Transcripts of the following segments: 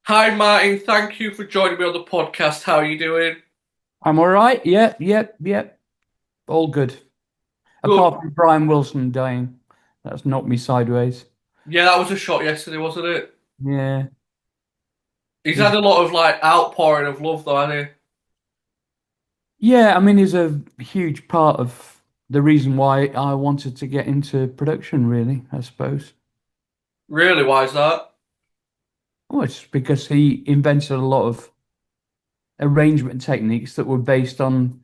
Hi, Martin. Thank you for joining me on the podcast. How are you doing? I'm all right. Yep, yep, yep. All good. Good. Apart from Brian Wilson dying. That's knocked me sideways. Yeah, that was a shot yesterday, wasn't it? Yeah. He's He's had a lot of outpouring of love, though, hasn't yeah, I mean he's a huge part of the reason why I wanted to get into production, really, I suppose. he? Really? Why is that? Well, it's because he invented a lot of arrangement techniques that were based on,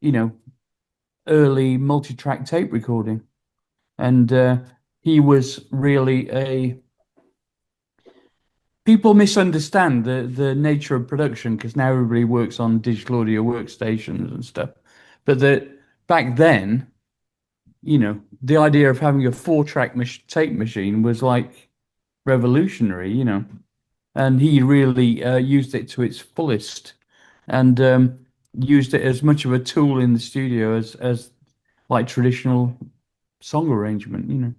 you know, early multi-track tape recording. And he was really a people misunderstand the nature of production because now everybody works on digital audio workstations and stuff. But that back then, the idea of having a four-track tape machine was like revolutionary, and he really used it to its fullest and used it as much of a tool in the studio as like traditional song arrangement.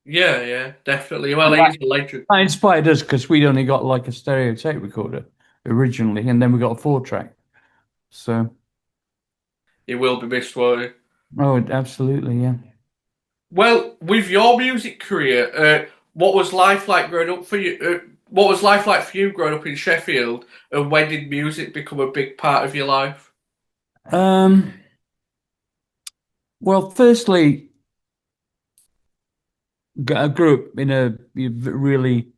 Yeah, yeah, definitely. Well, And he's a legend. that inspired us because we'd only got like a stereo tape recorder originally, and then we got a four track. So, He will be missed, won't he? oh, absolutely, yeah. Well, with your music career, what was life like growing up for you? What was life like for you growing up in Sheffield? And when did music become a big part of your life? Um, well, firstly, I grew up in a really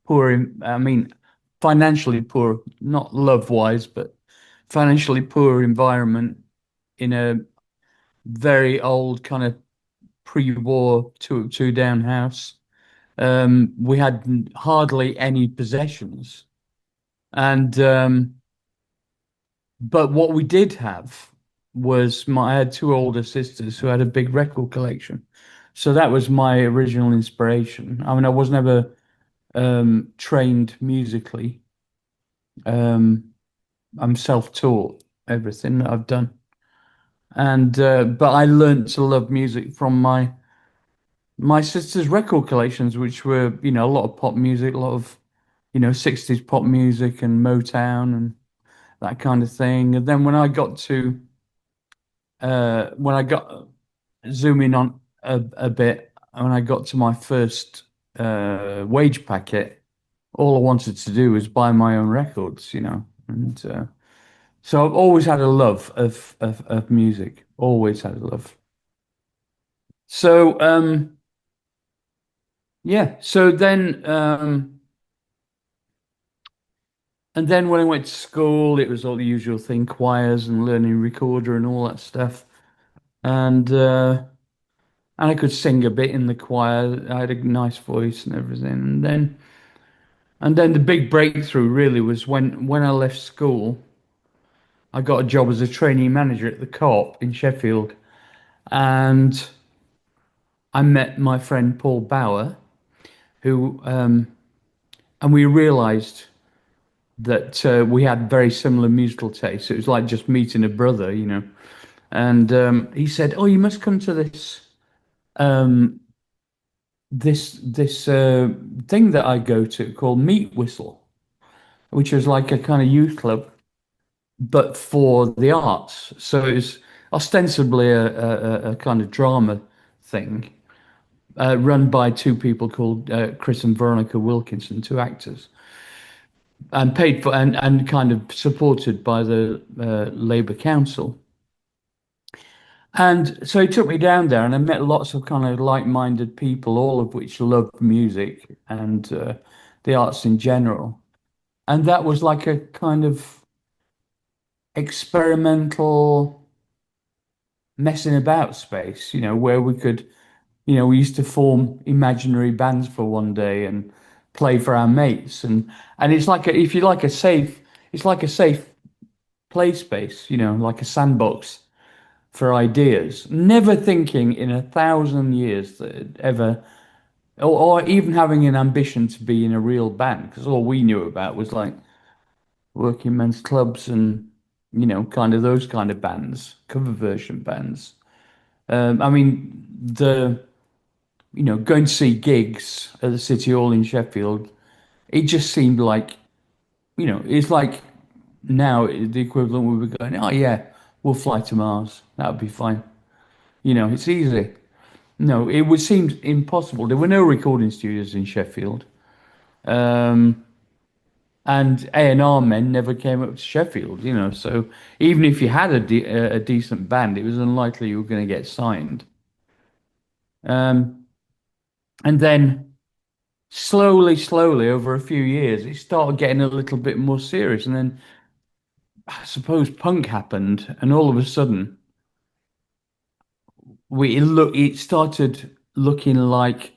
poor, I mean, financially poor, not love-wise, but financially poor environment in a very old kind of pre-war two down house. We had hardly any possessions. And but what we did have was I had two older sisters who had a big record collection. So that was my original inspiration. I mean, I was never trained musically. Um, I'm self-taught everything that I've done. And but I learned to love music from my sister's record collections, which were, a lot of pop music, a lot of, 60s pop music and Motown and that kind of thing. And then when I got zooming on a bit, when I got to my first wage packet, all I wanted to do was buy my own records. And so I've always had a love of music, always had a love. So yeah, so then and then when I went to school, it was all the usual thing, choirs and learning recorder and all that stuff. And I could sing a bit in the choir. I had a nice voice and everything. And then the big breakthrough really was when I left school. I got a job as a trainee manager at the Co-op in Sheffield, and I met my friend Paul Bauer, who and we realised that we had very similar musical tastes. It was like just meeting a brother. And he said, "Oh, you must come to um, this thing that I go to called Meat Whistle, which is like a kind of youth club, but for the arts. So it's ostensibly a kind of drama thing, run by two people called Chris and Veronica Wilkinson, two actors, and paid for and kind of supported by the Labour Council." And so he took me down there, and I met lots of kind of like-minded people, all of which loved music and the arts in general. And that was like a kind of experimental messing about space, where we used to form imaginary bands for one day and play for our mates. And it's like if you like it's like a safe play space, like a sandbox for ideas, never thinking in 1,000 years that it ever, or even having an ambition to be in a real band, because all we knew about was like working men's clubs and, kind of those kind of bands, cover version bands. I mean, going to see gigs at the City Hall in Sheffield, it just seemed like it's like now the equivalent would be going, oh yeah, we'll fly to Mars. That would be fine. It's easy. No, it would seem impossible. There were no recording studios in Sheffield. Um, and A&R men never came up to Sheffield. So even if you had a decent band, it was unlikely you were going to get signed. Um, and then slowly over a few years, it started getting a little bit more serious. And then I suppose punk happened, and all of a sudden, it started looking like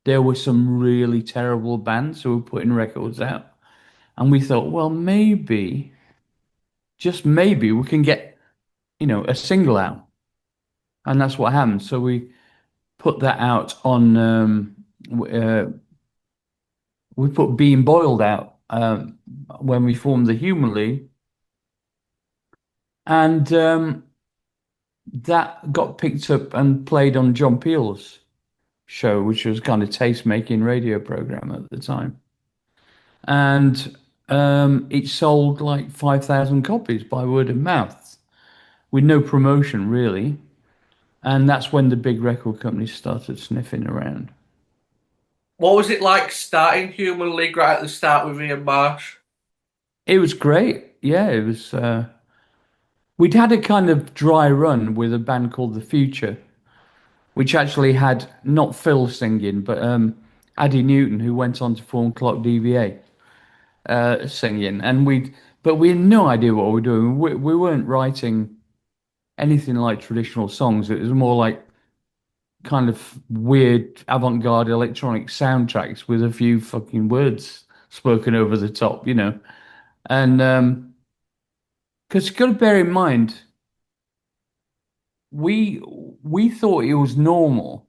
there were some really terrible bands who were putting records out. And we thought, well, maybe, just maybe, we can get, a single out. And that's what happened. So we put that out on, we put Being Boiled out when we formed the Human League. And that got picked up and played on John Peel's show, which was kind of taste-making radio program at the time. And it sold like 5,000 copies by word of mouth with no promotion, really. And that's when the big record companies started sniffing around. What was it like starting Human League right at the start with Ian Marsh? It was great. Yeah, it was. We'd had a kind of dry run with a band called The Future, which actually had not Phil singing, but Addy Newton, who went on to form Clock DVA, singing. But we had no idea what we were doing. We weren't writing anything like traditional songs. It was more like kind of weird avant-garde electronic soundtracks with a few fucking words spoken over the top. And because you've got to bear in mind, we we thought it was normal.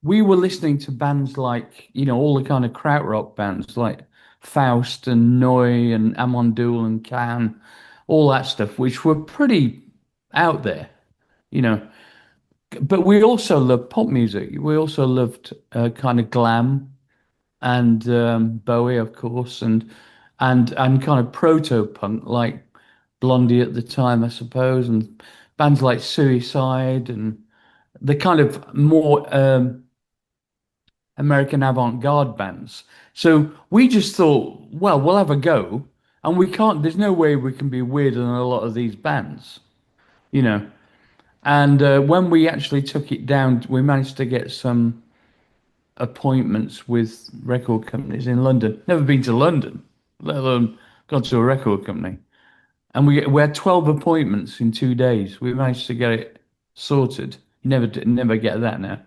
We were listening to bands like, all the kind of krautrock bands like Faust and Neu and Amon and Can, all that stuff, which were pretty out there, you know. But we also loved pop music. We also loved kind of glam and Bowie, of course, and kind of proto punk like Blondie at the time, I suppose, and bands like Suicide and the kind of more American avant-garde bands. So we just thought, well, we'll have a go, and we can't. There's no way we can be weirder than a lot of these bands, you know. And when we actually took it down, we managed to get some appointments with record companies in London. Never been to London, let alone gone to a record company. And we had 12 appointments in 2 days. We managed to get it sorted. You never get that now.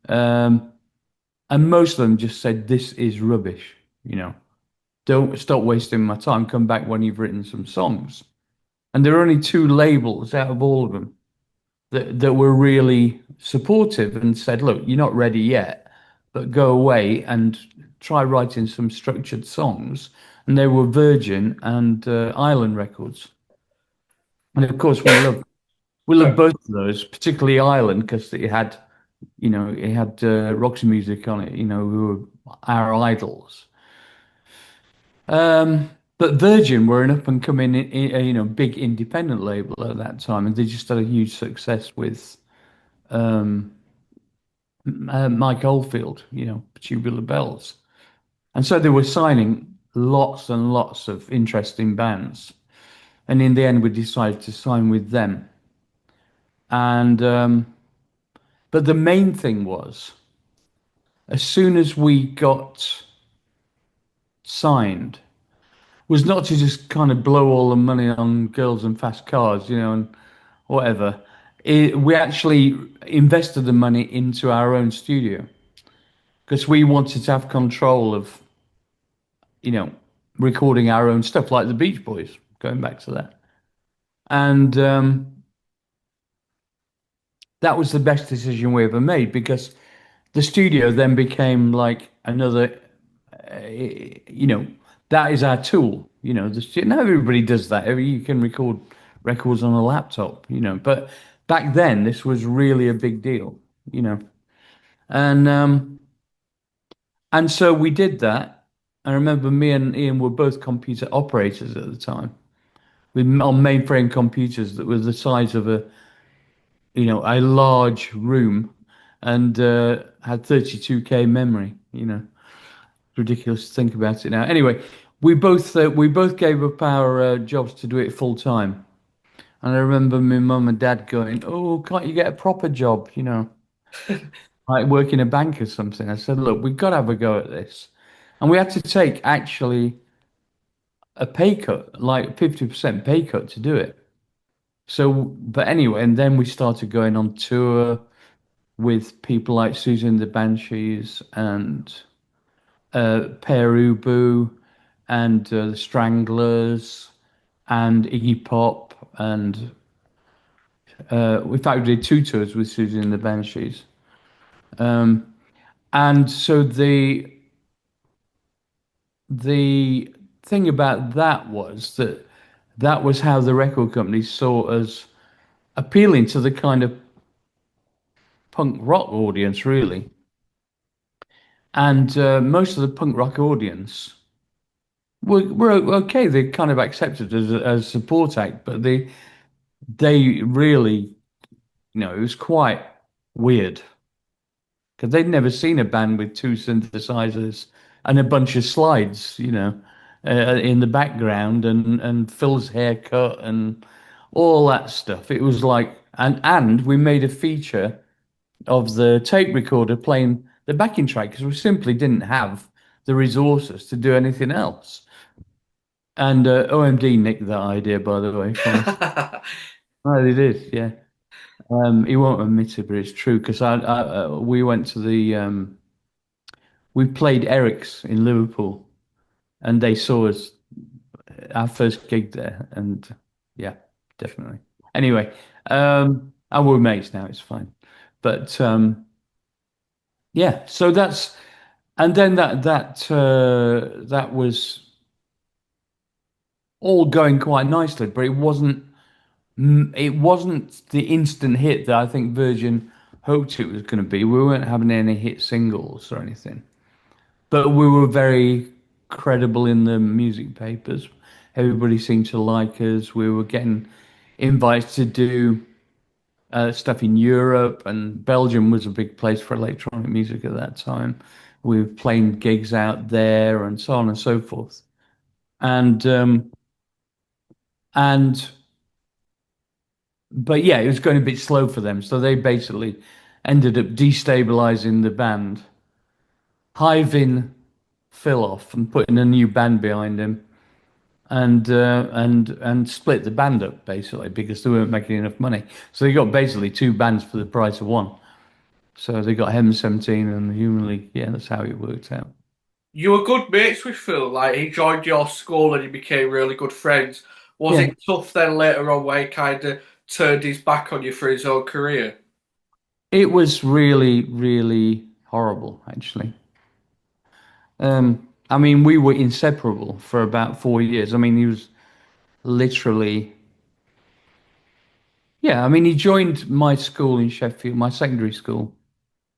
Um, and most of them just said, "This is rubbish. You know, don't stop wasting my time. Come back when you've written some songs." And there are only two labels out of all of them that were really supportive and said, "Look, you're not ready yet, but go away and try writing some structured songs." And they were Virgin and Island Records. And of course, we love Sorry. both of those, particularly Island, because it had Roxy Music on it, who were our idols. But Virgin were an up and coming, big independent label at that time, and they just had a huge success with um, Mike Oldfield, Tubular Bells. And so they were signing lots and lots of interesting bands. And in the end, we decided to sign with them. And but the main thing was, as soon as we got signed, was not to just kind of blow all the money on girls and fast cars, and whatever. We actually invested the money into our own studio because we wanted to have control of, you know, recording our own stuff, like the Beach Boys, going back to that. And that was the best decision we ever made because the studio then became like another, you know, that is our tool. Now everybody does that. You can record records on a laptop, but back then this was really a big deal, you know. And so we did that. I remember me and Ian were both computer operators at the time with on mainframe computers that were the size of a large room and had 32K memory. Ridiculous to think about it now. Anyway, we both gave up our jobs to do it full time. And I remember my mum and dad going, "Oh, can't you get a proper job? Like work in a bank or something." I said, "Look, we've got to have a go at this." And we had to take actually a pay cut, like 50% pay cut to do it. So, but anyway, and then we started going on tour with people like Susan and the Banshees and Perubu and the Stranglers and Iggy Pop. And in fact, we did two tours with Susan and the Banshees. And so the thing about that was that that was how the record companies saw us appealing to the kind of punk rock audience, really. And most of the punk rock audience were okay. They kind of accepted it as a support act, but they really, it was quite weird because they'd never seen a band with two synthesizers and a bunch of slides, in the background and Phil's haircut and all that stuff. It was like, and we made a feature of the tape recorder playing the backing track because we simply didn't have the resources to do anything else. And OMD nicked that idea, by the way, from us. Oh, they did, yeah. He won't admit it, but it's true because we went to we played Eric's in Liverpool, and they saw us our first gig there, and yeah, definitely. Anyway, and we're mates now. It's fine, but yeah. So that's and then that was all going quite nicely, but it wasn't the instant hit that I think Virgin hoped it was going to be. We weren't having any hit singles or anything, but we were very credible in the music papers. Everybody seemed to like us. We were getting invites to do stuff in Europe, and Belgium was a big place for electronic music at that time. We were playing gigs out there, and so on and so forth. And but yeah, it was going a bit slow for them. So they basically ended up destabilizing the band, hiving Phil off and putting a new band behind him, and split the band up basically because they weren't making enough money. So they got basically two bands for the price of one. So they got Heaven 17 and the Human League. Yeah, that's how it worked out. You were good mates with Phil, like he joined your school and you became really good friends. Was Yeah, it tough then later on where he kind of turned his back on you for his own career? it was really, really horrible, actually. I mean, we were inseparable for about 4 years. I mean, he was literally, yeah. I mean, he joined my school in Sheffield, my secondary school,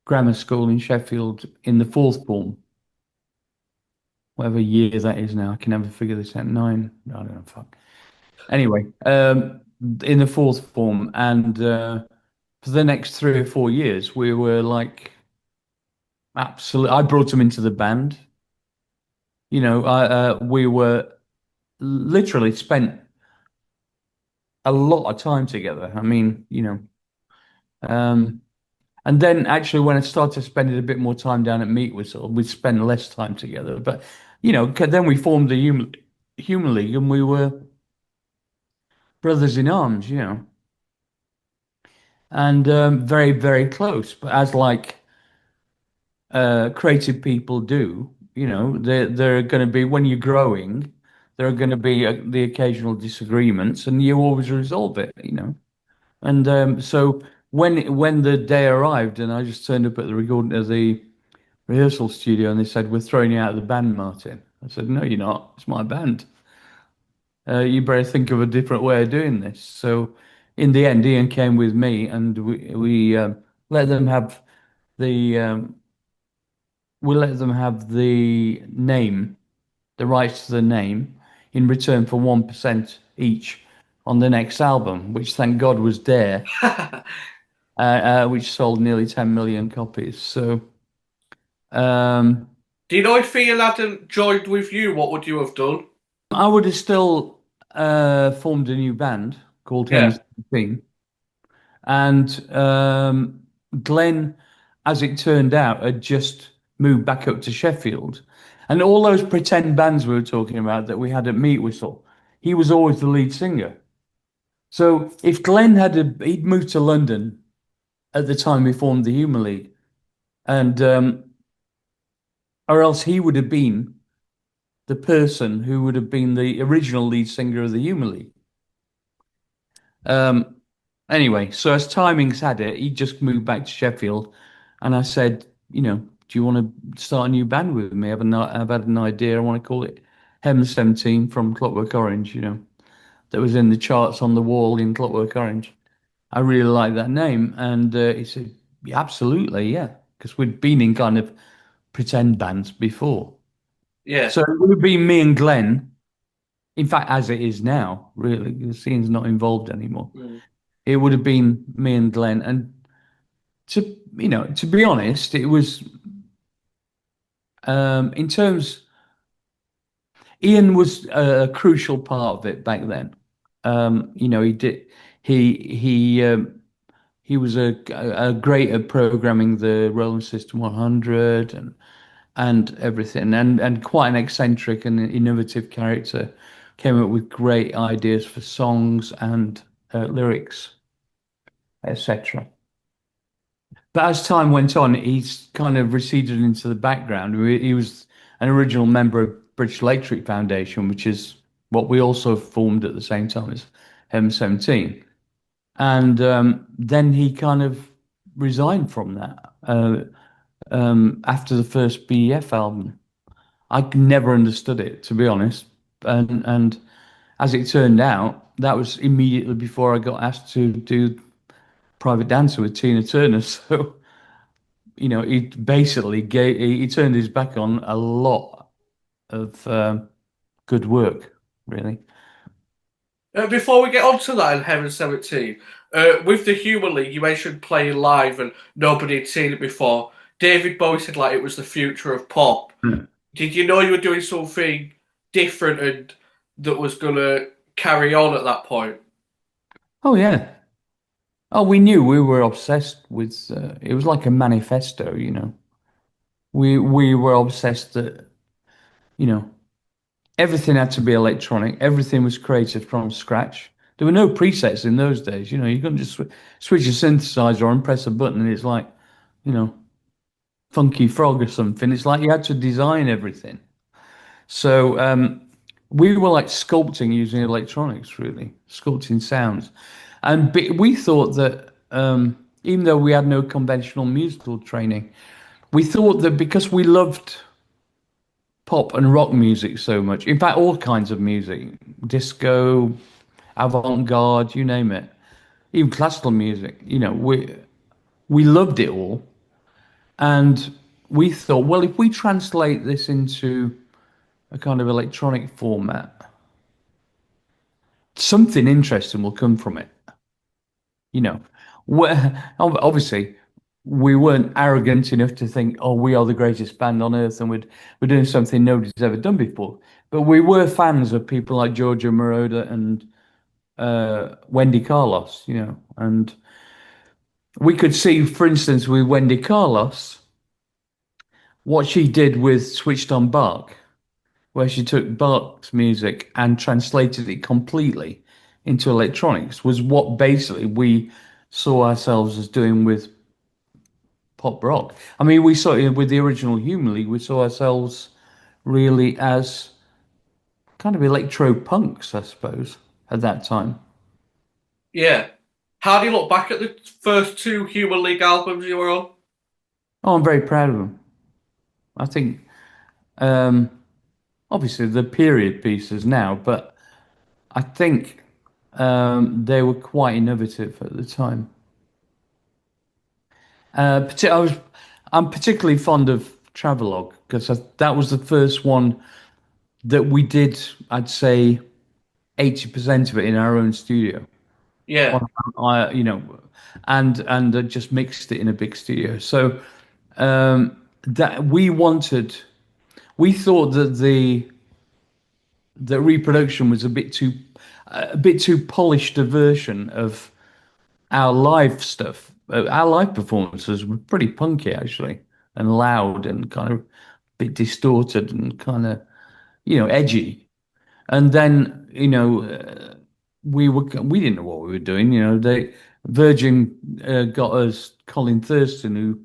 grammar school in Sheffield in the fourth form, whatever year that is now. I can never figure this out. Nine, I don't know, fuck. Anyway, in the fourth form, and for the next 3 or 4 years, we were like absolutely. I brought him into the band. We were literally spent a lot of time together. I mean, um, and then actually when I started spending a bit more time down at Meat Whistle, we'd spend less time together. But then we formed the Human League, and we were brothers in arms, and very, very close. But as like creative people do, there are going to be when you're growing, there are going to be the occasional disagreements, and you always resolve it. And so when the day arrived, and I just turned up at the rehearsal studio, and they said, "We're throwing you out of the band, Martin." I said, "No, you're not. It's my band. You better think of a different way of doing this." So in the end, Ian came with me, and we let them have the we let them have the name. the rights to the name in return for 1% each on the next album, which thank God was there, which sold nearly 10 million copies. So, um, Do you know if Ian hadn't joined with you, what would you have done? I would have still formed a new band called Yeah. Hymns Theme. And Glenn, as it turned out, had just moved back up to Sheffield. And all those pretend bands we were talking about that we had at Meat Whistle, he was always the lead singer. So if Glenn he'd moved to London at the time we formed the Human League, and or else he would have been the person who would have been the original lead singer of the Human League. Um, anyway, so as timings had it, he just moved back to Sheffield, and I said, do you want to start a new band with me? I've had an idea. I want to call it Hem 17 from Clockwork Orange, that was in the charts on the wall in Clockwork Orange. I really like that name, and he said, yeah, absolutely, yeah, because we'd been in kind of pretend bands before. Yeah. So it would have been me and Glenn. In fact, as it is now, really, the scene's not involved anymore. Mm. It would have been me and Glenn. And to be honest, it was in terms. Ian was a crucial part of it back then. He did. He was a great at programming the Rolling System 100 and everything, and quite an eccentric and innovative character. Came up with great ideas for songs and lyrics, etc. But as time went on, he's kind of receded into the background. He was an original member of British Electric Foundation, which is what we also formed at the same time as M17. And then he kind of resigned from that after the first BEF album. I never understood it, to be honest. And as it turned out, that was immediately before I got asked to do Private Dancer with Tina Turner. So he basically he turned his back on a lot of good work, really. Before we get on to that in Heaven 17, with the Human League, you mentioned playing live and nobody had seen it before. David Bowie said like it was the future of pop. Mm. Did you know you were doing something different and that was going to carry on at that point? Oh yeah. Oh, we knew we were obsessed with. It was like a manifesto. We were obsessed that you know everything had to be electronic. Everything was created from scratch. There were no presets in those days. You couldn't just switch a synthesizer on, press a button, and it's like, you know, Funky Frog or something. It's like you had to design everything. So we were like sculpting using electronics, really, sculpting sounds. And we thought that even though we had no conventional musical training, we thought that because we loved pop and rock music so much, in fact, all kinds of music, disco, avant-garde, you name it, even classical music, we loved it all. And we thought, well, if we translate this into a kind of electronic format, something interesting will come from it. You know, obviously, we weren't arrogant enough to think, oh, we are the greatest band on earth and we're doing something nobody's ever done before. But we were fans of people like Giorgio Moroder and Wendy Carlos, and we could see, for instance, with Wendy Carlos, what she did with Switched on Bach, where she took Bach's music and translated it completely into electronics, was what basically we saw ourselves as doing with pop rock. I mean, we saw it with the original Human League, we saw ourselves really as kind of electro punks, I suppose, at that time. Yeah. How do you look back at the first two Human League albums you were on? Oh, I'm very proud of them. I think, um, obviously, the period pieces now, but I think they were quite innovative at the time. I'm particularly fond of Travelogue because that was the first one that we did, I'd say 80% of it in our own studio. Yeah. On, and just mixed it in a big studio. So that we thought that the reproduction was a bit too polished a version of our live stuff. Our live performances were pretty punky actually, and loud and kind of a bit distorted and kind of edgy. And then we didn't know what we were doing. Virgin got us Colin Thurston, who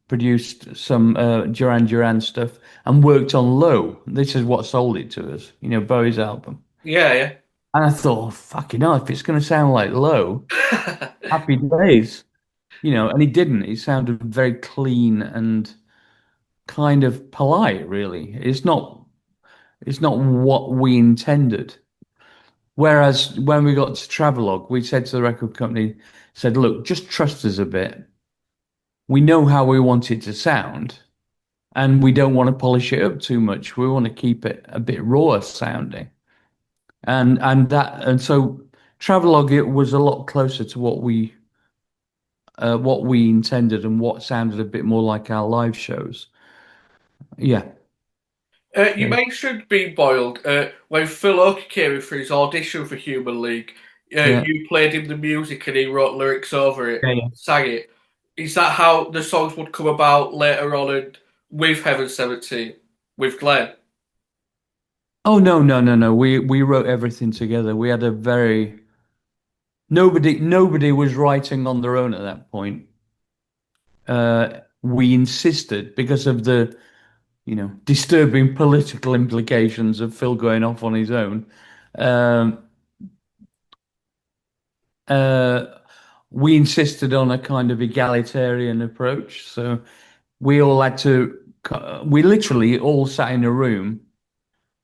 produced some Duran Duran stuff and worked on Low. This is what sold it to us, Bowie's album. Yeah, And I thought, oh, fucking hell, if it's going to sound like Low, yeah. happy days, and he didn't. It sounded very clean and kind of polite, really. It's not what we intended. Whereas when we got to Travelog, we said to the record company, said, look, just trust us a bit. We know how we want it to sound, and we don't want to polish it up too much. We want to keep it a bit raw sounding. And so Travelog, it was a lot closer to what we intended and what sounded a bit more like our live shows. Yeah. You mentioned Being Boiled. When Phil Oakey came in for his audition for Human League, Yeah. you played him the music and he wrote lyrics over it, Yeah. sang it. Is that how the songs would come about later on and with Heaven 17, with Glenn? Oh no, no, no, no. We wrote everything together. We had a very nobody was writing on their own at that point. We insisted because of the disturbing political implications of Phil going off on his own. Um, uh, we insisted on a kind of egalitarian approach. So we all had to, we literally all sat in a room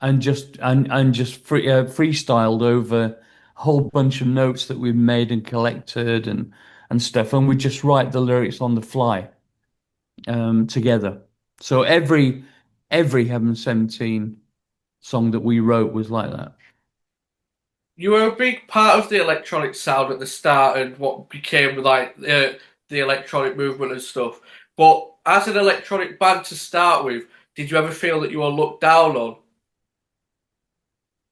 and just freestyled over a whole bunch of notes that we've made and collected and stuff, and we just write the lyrics on the fly together. So every Heaven 17 song that we wrote was like that. You were a big part of the electronic sound at the start and what became like the electronic movement and stuff. But as an electronic band to start with, did you ever feel that you were looked down on?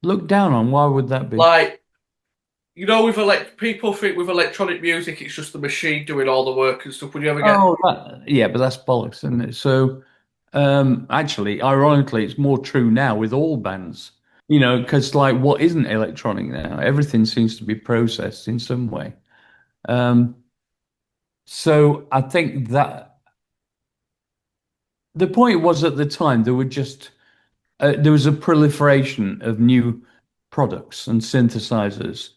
Look down on, why would that be? Like, with people think with electronic music it's just the machine doing all the work and stuff. Would you ever get? Oh, yeah, but that's bollocks, isn't it? So, actually, ironically, it's more true now with all bands, because like what isn't electronic now? Everything seems to be processed in some way. Um, so I think that the point was at the time there was a proliferation of new products and synthesizers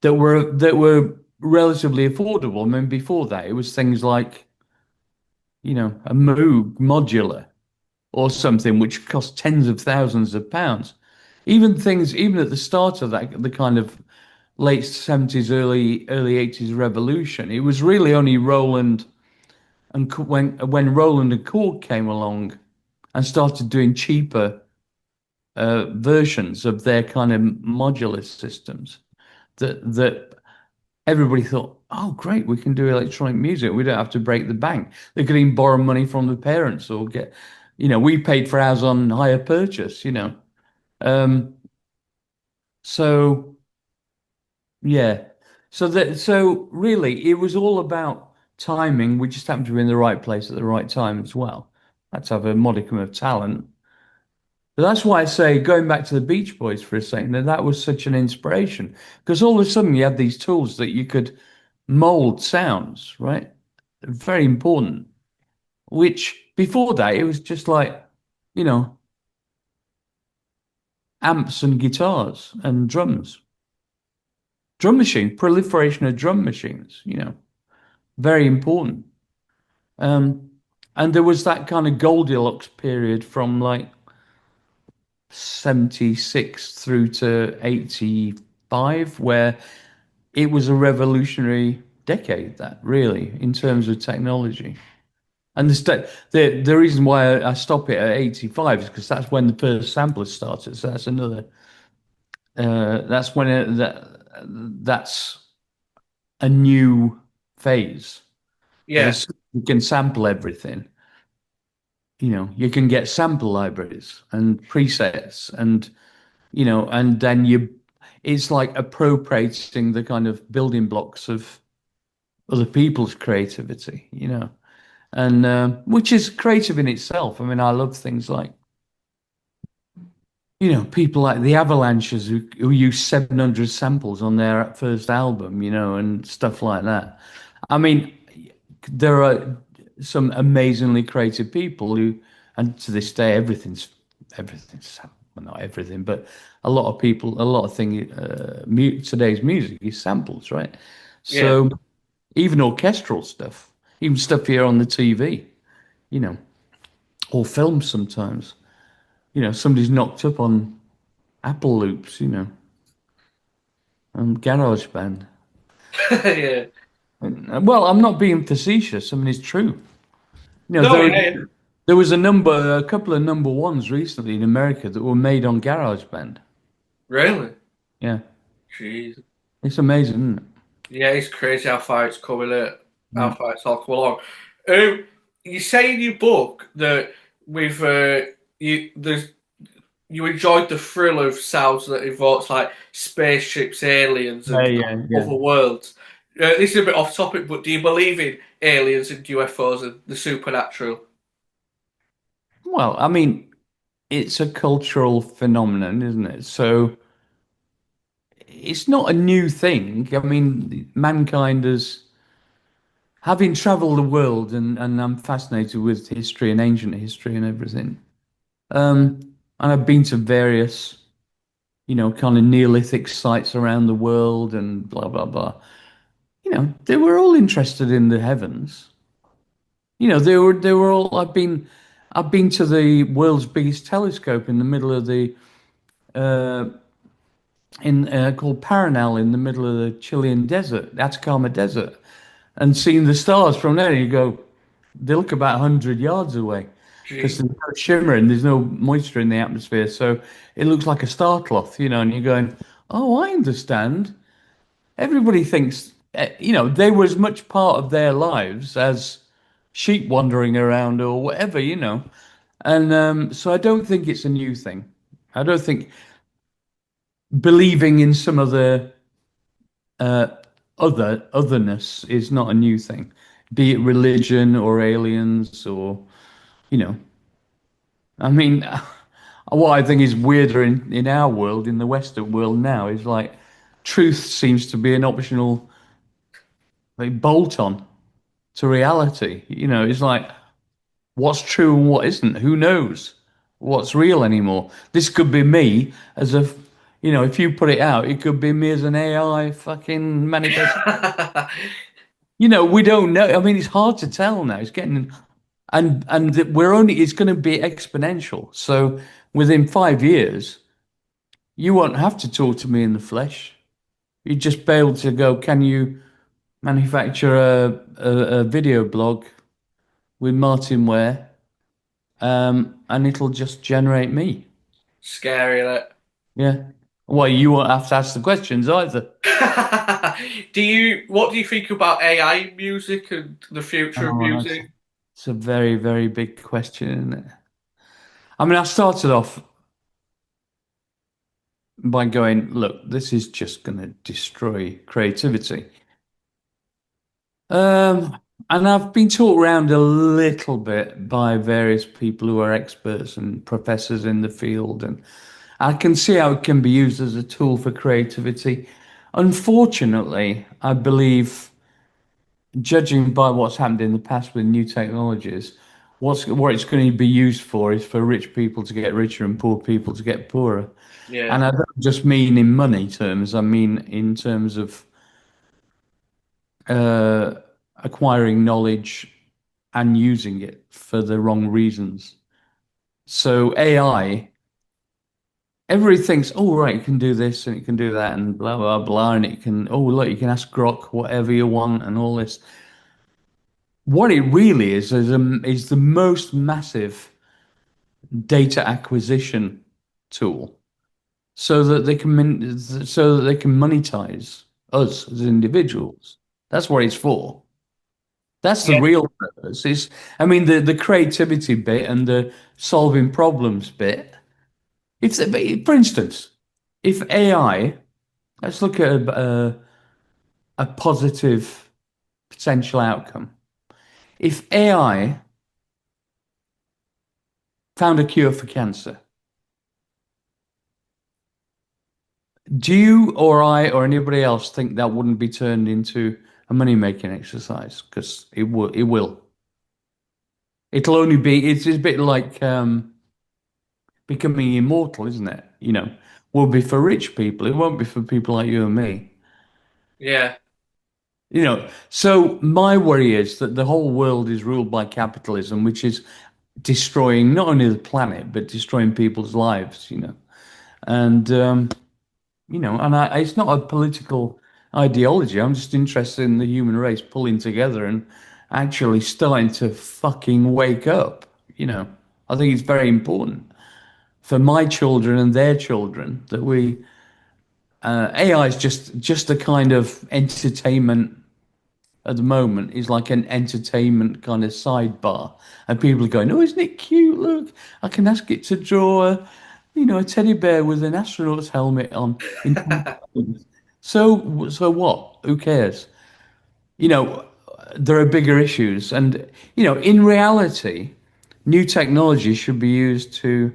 that were relatively affordable. I mean, before that, it was things like, a Moog modular or something which cost tens of thousands of pounds. Even at the start of that, the kind of late 70s, early 80s revolution, it was really only Roland and when Roland and Korg came along and started doing cheaper versions of their kind of modular systems that everybody thought, oh, great, we can do electronic music. We don't have to break the bank. They could even borrow money from the parents or we paid for ours on hire purchase. Um, so yeah. So really it was all about timing. We just happened to be in the right place at the right time as well. Had to have a modicum of talent. But that's why I say, going back to the Beach Boys for a second, that was such an inspiration because all of a sudden you had these tools that you could mold sounds, right? Very important. Which before that, it was just like, you know, amps and guitars and drums. Drum machine, proliferation of drum machines, very important. Um, and there was that kind of Goldilocks period from like 76 through to 85, where it was a revolutionary decade, that really, in terms of technology. And the reason why I stop it at 85 is because that's when the first samplers started. So that's another that's when that's a new phase of Yeah, you can sample everything. You know, you can get sample libraries and presets and and then it's like appropriating the kind of building blocks of other people's creativity, and which is creative in itself. I mean, I love things like, people like the Avalanches who use 700 samples on their first album, and stuff like that. I mean, there are some amazingly creative people and to this day, everything's well, not everything, but a lot of people, a lot of today's music is samples, right? yeah. So even orchestral stuff, even stuff here on the TV, you know, or films sometimes, somebody's knocked up on Apple loops, and GarageBand. Yeah. Well, I'm not being facetious. I mean, it's true. You know, No, there yeah, yeah. there was a couple of number ones recently in America that were made on GarageBand. Really? Yeah, Jeez. it's amazing, isn't it? Yeah, it's crazy how far it's coming. How Mm. far it's all come along. You say in your book that with you enjoyed the thrill of sounds that evokes like spaceships, aliens, Yeah, and yeah, yeah. other worlds. This is a bit off topic, but do you believe in aliens and UFOs and the supernatural? Well, I mean, it's a cultural phenomenon, isn't it? So it's not a new thing. I mean, mankind has, having traveled the world, and I'm fascinated with history and ancient history and everything. And I've been to various, kind of Neolithic sites around the world and blah, blah, blah. They were all interested in the heavens. They were all, I've been to the world's biggest telescope in the middle of the, in called Paranal in the middle of the Chilean desert, Atacama Desert, and seen the stars from there. You go, they look about 100 yards away because Gee. there's no shimmer and there's no moisture in the atmosphere. So it looks like a star cloth, and you're going, oh, I understand. Everybody thinks, they were as much part of their lives as sheep wandering around or whatever, And so I don't think it's a new thing. I don't think believing in some of the uh, otherness is not a new thing, be it religion or aliens or, you know, I mean, what I think is weirder in our world, in the Western world now, is like truth seems to be an optional like bolt on to reality. It's like what's true and what isn't. Who knows what's real anymore? This could be me as a, if you put it out, it could be me as an AI fucking manifest. We don't know. I mean, it's hard to tell now. It's getting it's going to be exponential. So within 5 years, you won't have to talk to me in the flesh. You'd just be able to go, can you manufacture a video blog with Martyn Ware? And it'll just generate me. Scary, innit? Yeah. Well, you won't have to ask the questions either. What do you think about AI music and the future of Oh, music? it's a very, very big question, isn't it? I mean, I started off by going, look, this is just going to destroy creativity. Um, and I've been taught around a little bit by various people who are experts and professors in the field, and I can see how it can be used as a tool for creativity. Unfortunately, I believe, judging by what's happened in the past with new technologies, what it's going to be used for is for rich people to get richer and poor people to get poorer. Yeah, And I don't just mean in money terms, I mean in terms of uh, acquiring knowledge and using it for the wrong reasons. So AI, everybody thinks, oh, right, it can do this and it can do that and blah, blah, blah. And it can, oh, look, you can ask Grok whatever you want and all this. what it really is the most massive data acquisition tool, so that they can monetize us as individuals. That's what it's for. That's the Yeah, real purpose. I mean, the creativity bit and the solving problems bit. For instance, if AI, let's look at a positive potential outcome. If AI found a cure for cancer, do you or I or anybody else think that wouldn't be turned into a money-making exercise? Because it will. It will. It'll only be. It's a bit like becoming immortal, isn't it? Will be for rich people. It won't be for people like you and me. yeah, So my worry is that the whole world is ruled by capitalism, which is destroying not only the planet but destroying people's lives. And it's not a political ideology. I'm just interested in the human race pulling together and actually starting to fucking wake up. I think it's very important for my children and their children that AI is just a kind of entertainment at the moment, is like an entertainment kind of sidebar, and people are going, "Oh, isn't it cute? Look, I can ask it to draw a teddy bear with an astronaut's helmet on in 10 seconds." So what? Who cares? You know, there are bigger issues, and in reality, new technology should be used to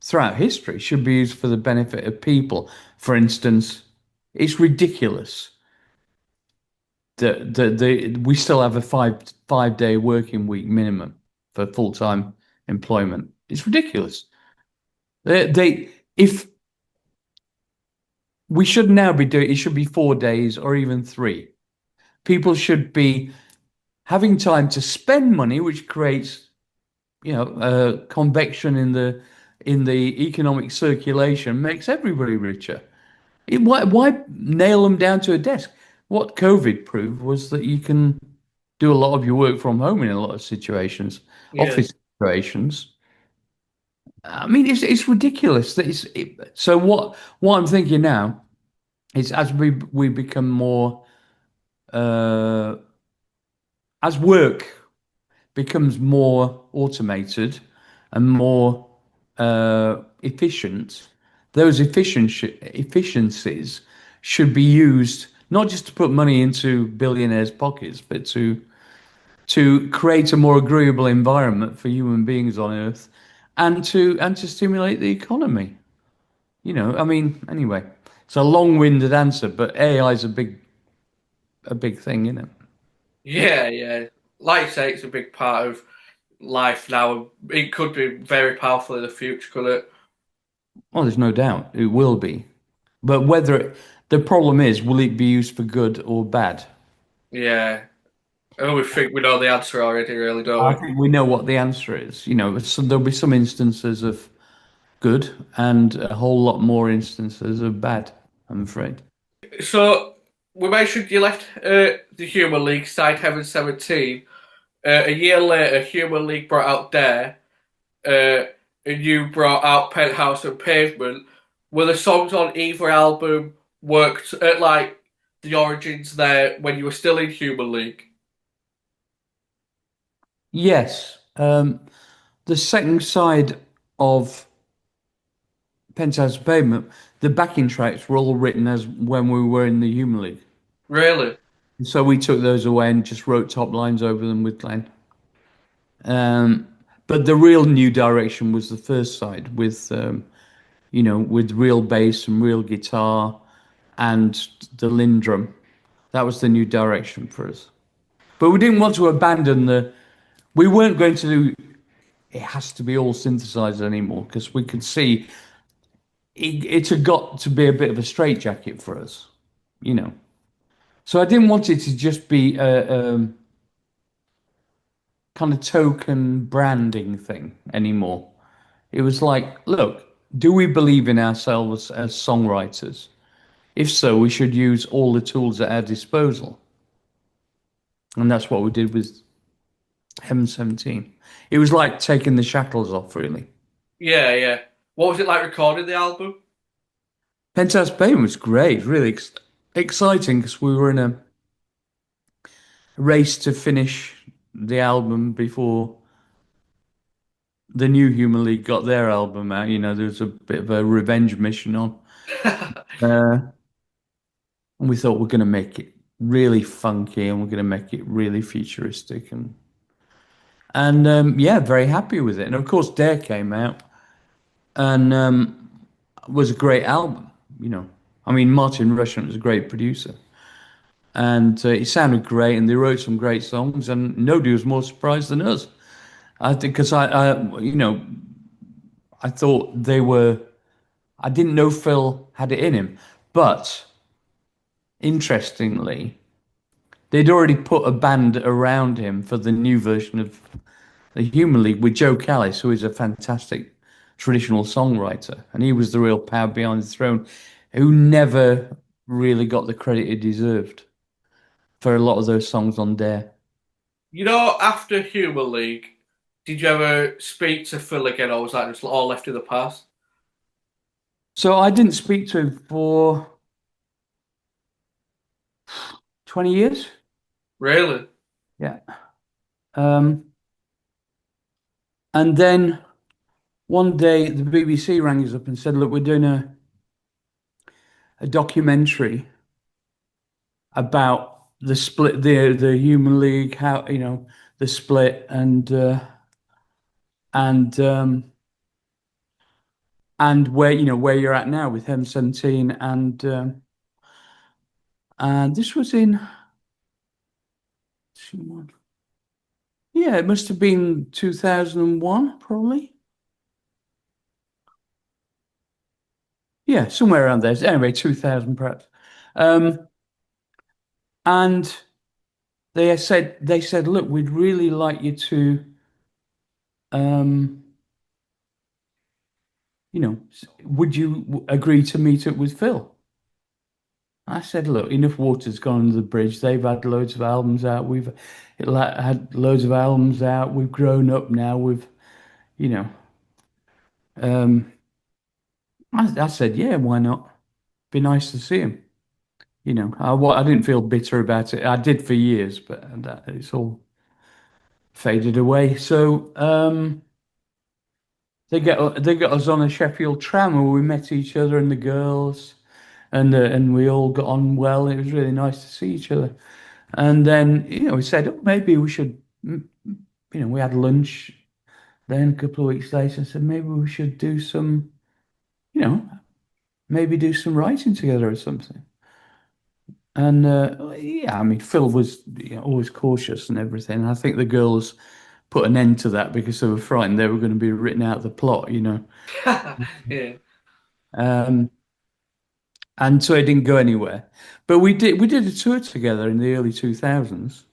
throughout history should be used for the benefit of people. For instance, it's ridiculous that we still have a five-day working week minimum for full-time employment. It's ridiculous. If we should now be doing it, should be 4 days or even three. People should be having time to spend money, which creates, convection in the economic circulation, makes everybody richer. Why nail them down to a desk? What COVID proved was that you can do a lot of your work from home in a lot of situations, yeah, office situations. I mean, it's ridiculous that so what I'm thinking now is as we become more uh, as work becomes more automated and more efficient, those efficiencies should be used not just to put money into billionaires' pockets, but to create a more agreeable environment for human beings on Earth, and to stimulate the economy. I mean, anyway, it's a long-winded answer, but AI is a big thing, isn't it? yeah, yeah. Like you say, it's a big part of life now. It could be very powerful in the future, could it? Well, there's no doubt it will be. But the problem is, will it be used for good or bad? Yeah. Oh, we think we know the answer already, really, don't I we? think we know what the answer is. There'll be some instances of good and a whole lot more instances of bad, I'm afraid. So we mentioned you left the Human League side, Heaven 17. A year later, Human League brought out Dare, uh, and you brought out Penthouse and Pavement. Were the songs on either album worked at like the origins there when you were still in Human League? Yes, the second side of Penthouse Pavement, the backing tracks were all written as when we were in the Human League. Really? So we took those away and just wrote top lines over them with Glenn. Um, but the real new direction was the first side with real bass and real guitar and the Lindrum. That was the new direction for us. But we didn't want to abandon we weren't going to do, it has to be all synthesized anymore because we could see it had got to be a bit of a straitjacket for us, you know. So I didn't want it to just be a kind of token branding thing anymore. It was like, look, do we believe in ourselves as songwriters? If so, we should use all the tools at our disposal. And that's what we did with Heaven 17. It was like taking the shackles off, really. Yeah, yeah. What was it like recording the album? Penthouse Pavement was great, really exciting because we were in a race to finish the album before the new Human League got their album out. You know, there was a bit of a revenge mission on. Uh, and we thought we're going to make it really funky and we're going to make it really futuristic and yeah, very happy with it. And of course, Dare came out and was a great album. You know, I mean, Martyn Ware was a great producer, and it sounded great, and they wrote some great songs, and nobody was more surprised than us. I think because you know, I thought they were. I didn't know Phil had it in him, but interestingly, they'd already put a band around him for the new version of the Human League with Joe Callis, who is a fantastic traditional songwriter, and he was the real power behind the throne, who never really got the credit he deserved for a lot of those songs on Dare. You know, after Human League, did you ever speak to Phil again, or was that just all left in the past? So I didn't speak to him for 20 years. Really? Yeah. Um, and then one day the BBC rang us up and said, look, we're doing a documentary about the split, the Human League, how, you know, the split and and where, you know, where you're at now with M17 and this was in, yeah, it must have been 2001 probably. Yeah, somewhere around there. Anyway, 2000 perhaps. Um, and they said, look, we'd really like you to, um, you know, would you agree to meet up with Phil? I said, look, enough water's gone under the bridge. They've had loads of albums out. We've had loads of albums out. We've grown up now. You know, um, I said, yeah, why not? Be nice to see him. You know, I didn't feel bitter about it. I did for years, but it's all faded away. So they got us on a Sheffield tram where we met each other and the girls, and we all got on well. It was really nice to see each other. And then you know we said, oh, maybe we should. You know, we had lunch. Then a couple of weeks later, I said maybe we should do some. You know, maybe do some writing together or something. And yeah, I mean, Phil was, you know, always cautious and everything. I think the girls put an end to that because they were frightened they were going to be written out of the plot, you know. Yeah. Um, and so it didn't go anywhere. But we did a tour together in the early 2000s,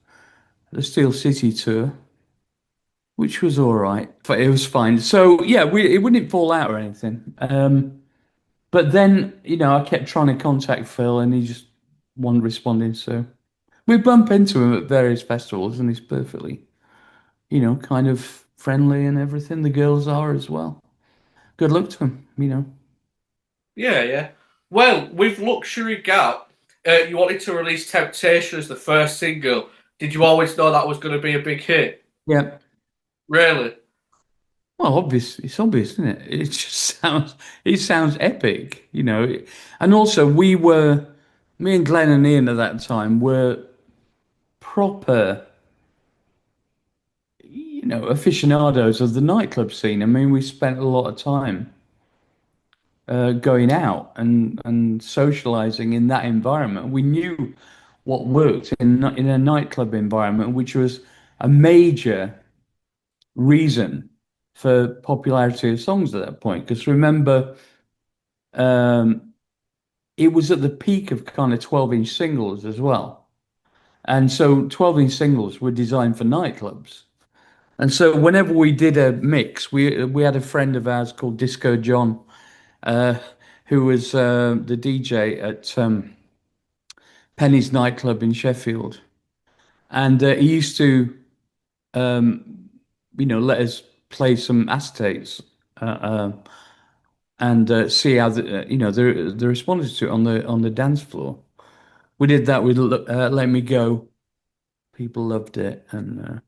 the Steel City tour, which was all right, but it was fine. So yeah, we it wouldn't fall out or anything. But then, you know, I kept trying to contact Phil and he just wasn't responding. So we bump into him at various festivals and he's perfectly, you know, kind of friendly and everything. The girls are as well. Good luck to him, you know. Yeah, yeah. Well, with Luxury Gap, you wanted to release Temptation as the first single. Did you always know that was going to be a big hit? Yeah. Really? Well, obvious. It's obvious, isn't it? It just it sounds epic, you know. And also, me and Glenn and Ian at that time were proper, you know, aficionados of the nightclub scene. I mean, we spent a lot of time going out and socializing in that environment. We knew what worked in a nightclub environment, which was a major reason for popularity of songs at that point. Because remember, um, it was at the peak of kind of 12-inch singles as well. And so 12-inch singles were designed for nightclubs. And so whenever we did a mix, we had a friend of ours called Disco John, uh, who was the DJ at Penny's nightclub in Sheffield. And he used to let us play some acetates and see how the responded to it on the dance floor. We did that with Let Me Go. People loved it, and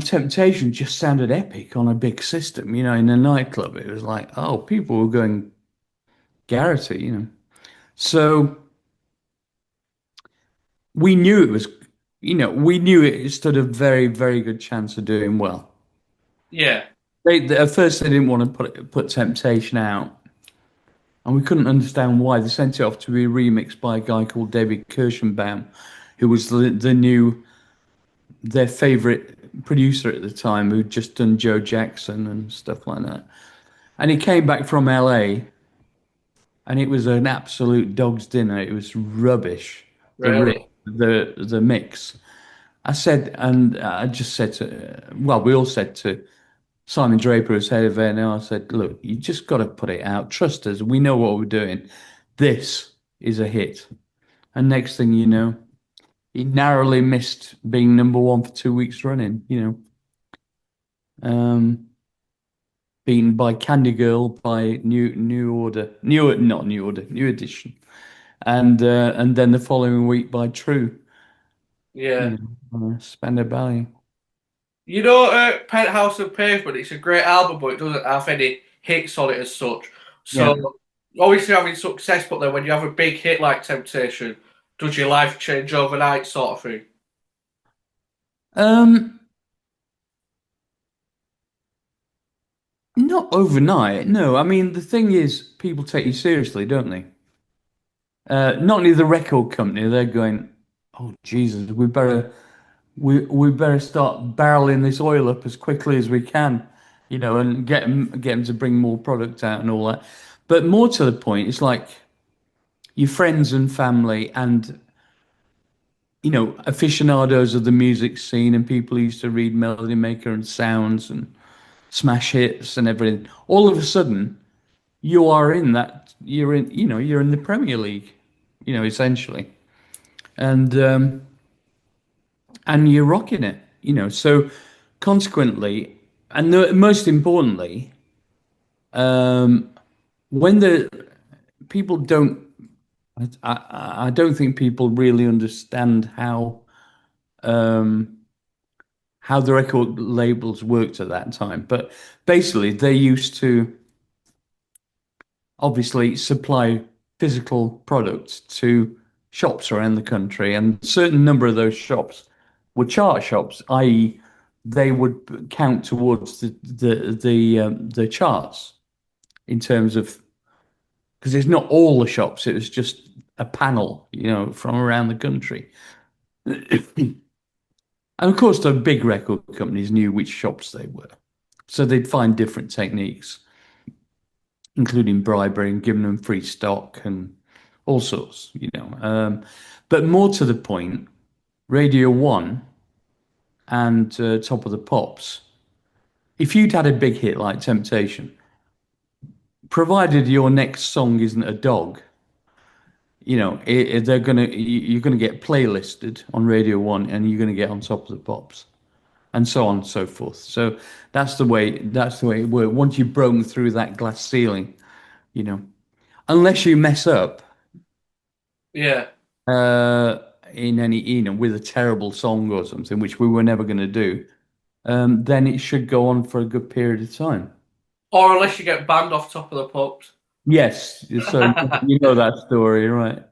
Temptation just sounded epic on a big system. In a nightclub, it was like, oh, people were going Garrity. So we knew it was, we knew it stood a very, very good chance of doing well. Yeah, At first they didn't want to put Temptation out, and we couldn't understand why. They sent it off to be remixed by a guy called David Kirschenbaum, who was their favorite producer at the time, who'd just done Joe Jackson and stuff like that. And he came back from LA, and it was an absolute dog's dinner. It was rubbish. really. The mix. I just said well, we all said to Simon Draper as head of A&R, I said, look, you just got to put it out. Trust us. We know what we're doing. This is a hit. And next thing you know, he narrowly missed being number one for 2 weeks running. Um, Beaten by Candy Girl, by not New Order, New Edition, and then the following week by True, Yeah. Spandau Ballet. Penthouse and Pavement, it's a great album, but it doesn't have any hits on it as such. Yeah. So, obviously having success, but then when you have a big hit like Temptation, does your life change overnight sort of thing? Um, Not overnight. No, I mean the thing is, people take you seriously, don't they? Not only the record company, they're going, "Oh Jesus, we better start barreling this oil up as quickly as we can, and get them to bring more product out and all that." But more to the point, it's like your friends and family and aficionados of the music scene and people who used to read Melody Maker and Sounds and smash hits and everything. All of a sudden, you're in the Premier League, essentially, and you're rocking it. So consequently, and most importantly, when the people don't, I don't think people really understand um, how the record labels worked at that time. But basically, they used to obviously supply physical products to shops around the country, and a certain number of those shops were chart shops, i.e., they would count towards the charts in terms of because it's not all the shops; it was just a panel, from around the country. And of course, the big record companies knew which shops they were, so they'd find different techniques, including bribery and giving them free stock and all sorts. But more to the point, Radio One and Top of the Pops, if you'd had a big hit like Temptation, provided your next song isn't a dog, you're gonna get playlisted on Radio One and you're gonna get on Top of the Pops. And so on and so forth. So that's the way it worked. Once you've broken through that glass ceiling, you know, unless you mess up Yeah. uh, in any, with a terrible song or something, which we were never going to do, then it should go on for a good period of time. Or unless you get banned off Top of the Pops. Yes, so you know that story, right?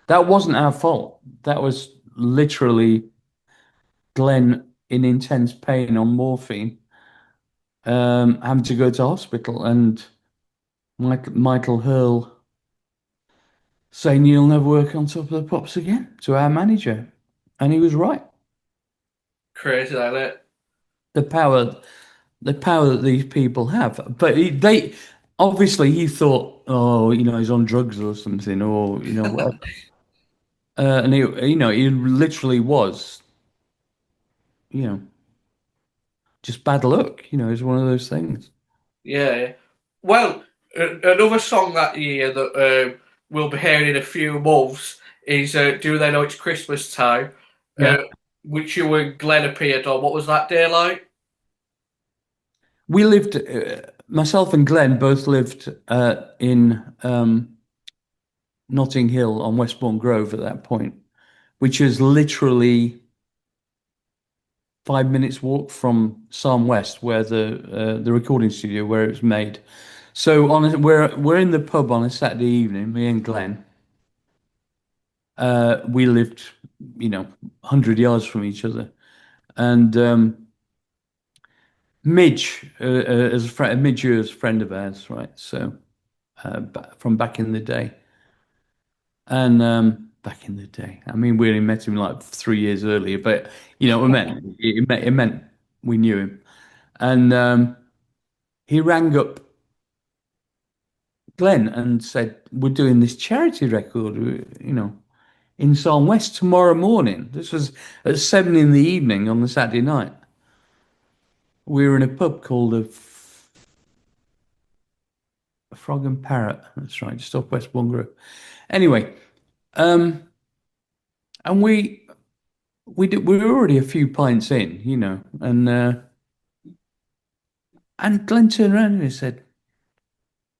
That wasn't our fault. That was literally Glenn in intense pain on morphine, having to go to hospital, and Michael Hurl saying you'll never work on Top of the Pops again to our manager, and he was right. Crazy, like that. The power, the power that these people have. But they obviously he thought, oh, he's on drugs or something, or whatever. And he literally was, you know, just bad luck. It's one of those things. Yeah, yeah. Well, another song that year that we'll be hearing in a few months is "Do They Know It's Christmas Time?" Uh, Yeah. which you and Glenn appeared on. What was that day like? We lived, myself and Glenn both lived in Notting Hill on Westbourne Grove at that point, which is literally 5 minutes walk from Psalm West, where the recording studio where it was made. So we're in the pub on a Saturday evening, me and Glenn. We lived, 100 yards from each other, and Midge, as a friend, Midge is a friend of ours, right? So from back in the day, and back in the day, I mean, we only met him like 3 years earlier, but you know what I meant. It meant we knew him, and he rang up Glenn and said, "We're doing this charity record, in Psalm West tomorrow morning." This was at 7 in the evening on the Saturday night. We were in a pub called a Frog and Parrot. That's right, just off West Bungalow. Anyway, um, and we were already a few pints in, and Glenn turned around and he said,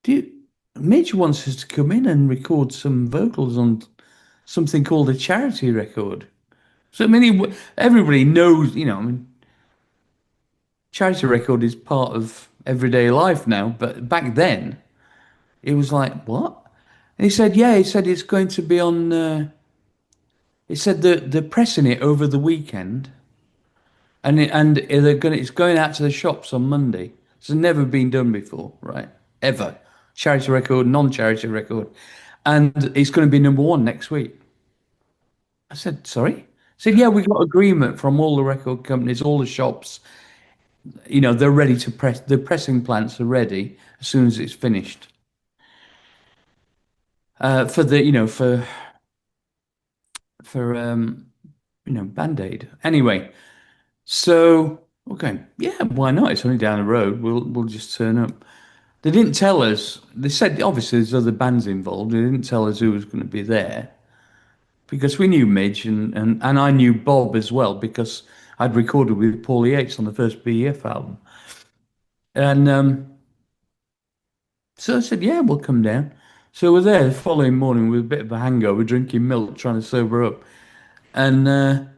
"Do you, Midge wants us to come in and record some vocals on something called a charity record." So I mean, everybody knows, I mean, charity record is part of everyday life now, but back then it was like, what? And he said, yeah, he said it's going to be on. He said that they're pressing it over the weekend, and it's going out to the shops on Monday. It's never been done before, right? Ever. Charity record, non-charity record, and it's going to be number one next week. I said, sorry. I said, yeah, we got agreement from all the record companies, all the shops. They're ready to press. The pressing plants are ready as soon as it's finished. For the, for Band-Aid. Anyway, so okay, yeah, why not? It's only down the road. We'll just turn up. They didn't tell us. They said obviously there's other bands involved. They didn't tell us who was going to be there because we knew Midge and I knew Bob as well because I'd recorded with Paul Yates on the first BEF album. And so I said, yeah, we'll come down. So we're there the following morning with a bit of a hangover, drinking milk, trying to sober up. And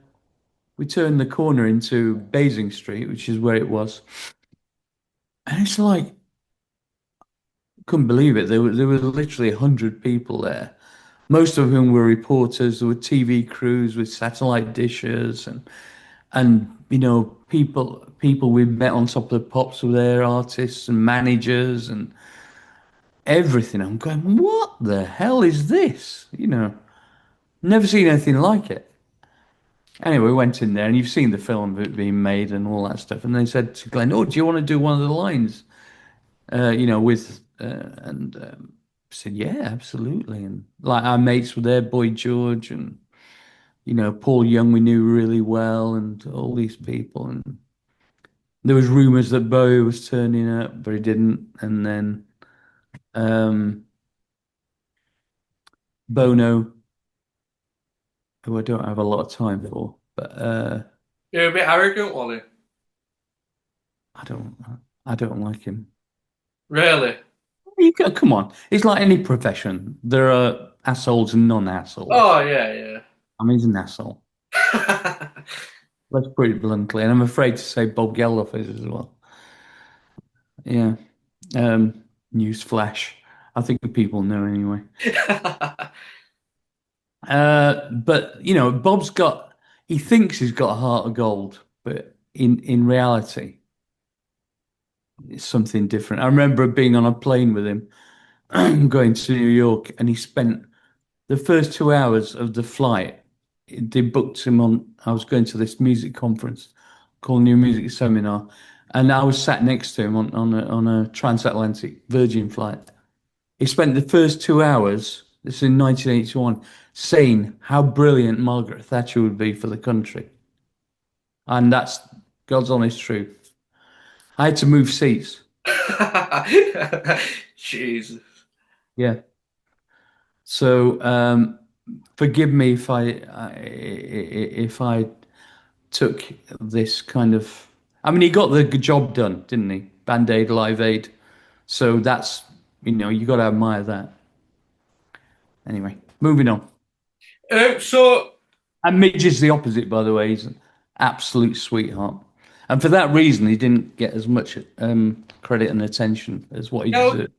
we turned the corner into Basing Street, which is where it was. And it's like, couldn't believe it. There were literally 100 people there. Most of whom were reporters. There were TV crews with satellite dishes and people we met on Top of the Pops were there, artists and managers and everything. I'm going, what the hell is this? Never seen anything like it. Anyway, we went in there and you've seen the film of it being made and all that stuff. And they said to Glenn, "Oh, do you want to do one of the lines?" With and I said, "Yeah, absolutely." And like our mates were there, Boy George and Paul Young, we knew really well, and all these people. And there was rumors that Bowie was turning up, but he didn't. And then um, Bono, who I don't have a lot of time for, but You're a bit arrogant, Wally. I don't, I don't like him. Really? Come on, it's like any profession. There are assholes and Oh non-assholes. yeah, I mean, he's an asshole. yeah. Let's put it bluntly, and I'm afraid to say Bob Geldof is as well. Yeah. News flash. I think people know anyway. But he thinks he's got a heart of gold, but in reality, it's something different. I remember being on a plane with him, going to New York, and he spent the first 2 hours of the flight. They booked him on. I was going to this music conference called New Music Seminar, and I was sat next to him on a transatlantic Virgin flight. He spent the first 2 hours, this is in 1981, saying how brilliant Margaret Thatcher would be for the country. And that's God's honest truth. I had to move seats. Jesus. Yeah. So forgive me if I took this kind of. I mean, he got the job done, didn't he? Band Aid, Live Aid. So that's, you got to admire that. Anyway, moving on. So And Midge is the opposite, by the way. He's an absolute sweetheart. And for that reason, he didn't get as much credit and attention as what he yeah, deserved.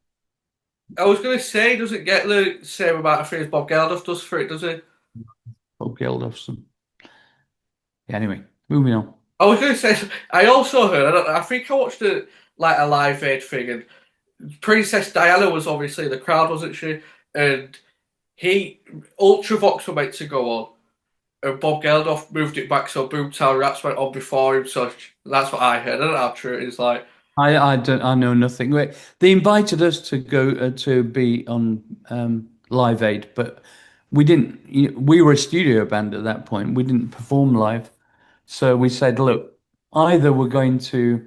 I was gonna say, he doesn't get the same amount of praise Bob Geldof does for it, does he? Bob Geldof. Anyway, moving on. I was gonna say, I also heard. I think I watched a Live Aid thing, and Princess Diana was obviously in the crowd, wasn't she? And he Ultravox were meant to go on, and Bob Geldof moved it back so Boomtown Rats went on before him. So that's what I heard. I don't know how true it is. Like, I know nothing. They invited us to go to be on Live Aid, but we didn't. We were a studio band at that point. We didn't perform live, so we said, look, either we're going to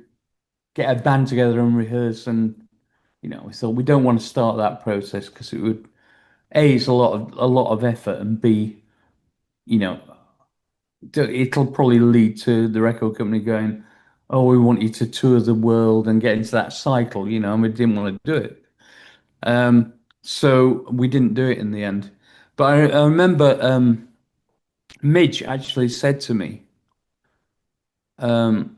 get a band together and rehearse, and we thought we don't want to start that process because it would it's a lot of effort, and B, you know, it'll probably lead to the record company going, "Oh, we want you to tour the world and get into that cycle," and we didn't want to do it. So we didn't do it in the end. But I remember Midge actually said to me, um,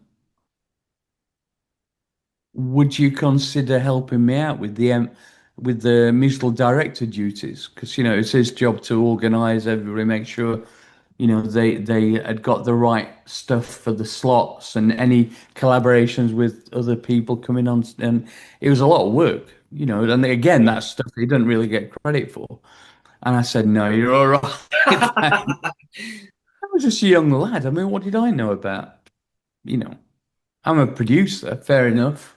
"Would you consider helping me out with the musical director duties? Because it's his job to organize everybody, make sure." They had got the right stuff for the slots and any collaborations with other people coming on, and it was a lot of work, and again, that's stuff he doesn't really get credit for. And I said, no, you're all right. I was just a young lad. I mean, what did I know about, you know, I'm a producer, fair enough,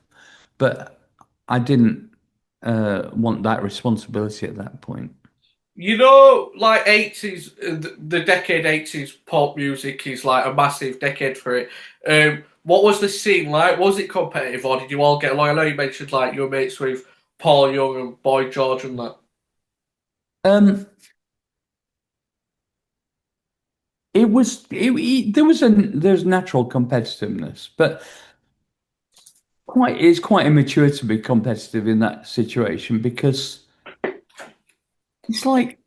but I didn't want that responsibility at that point. like 80s, the decade 80s pop music is like a massive decade for it. What was the scene like? Was it competitive, or did you all get along? I know you mentioned like your mates with Paul Young and Boy George and that. Um, there's natural competitiveness, but it's quite immature to be competitive in that situation because it's like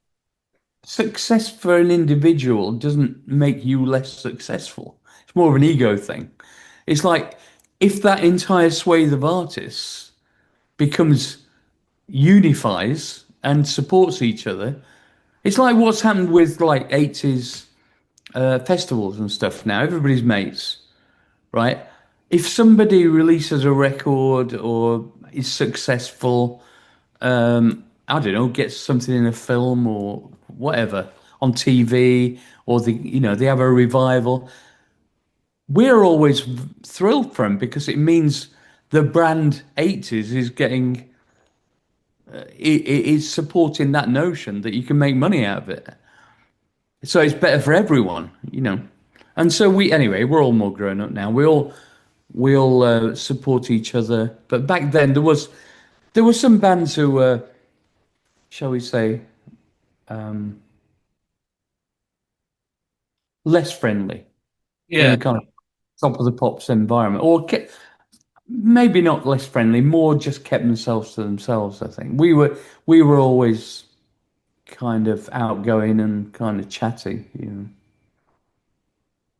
success for an individual doesn't make you less successful. It's more of an ego thing. It's like if that entire swathe of artists becomes unifies and supports each other, it's like what's happened with like 80s festivals and stuff now. Everybody's mates, right? If somebody releases a record or is successful, I don't know, gets something in a film or whatever on TV, or they have a revival, we're always thrilled for them because it means the brand 80s is getting it is supporting that notion that you can make money out of it. So it's better for everyone. And so anyway, we're all more grown up now. We all support each other. But back then there were some bands who were, shall we say, less friendly in Yeah. a kind of top of the pops environment, or maybe not less friendly, more just kept themselves to themselves. I think we were always kind of outgoing and kind of chatty. Do you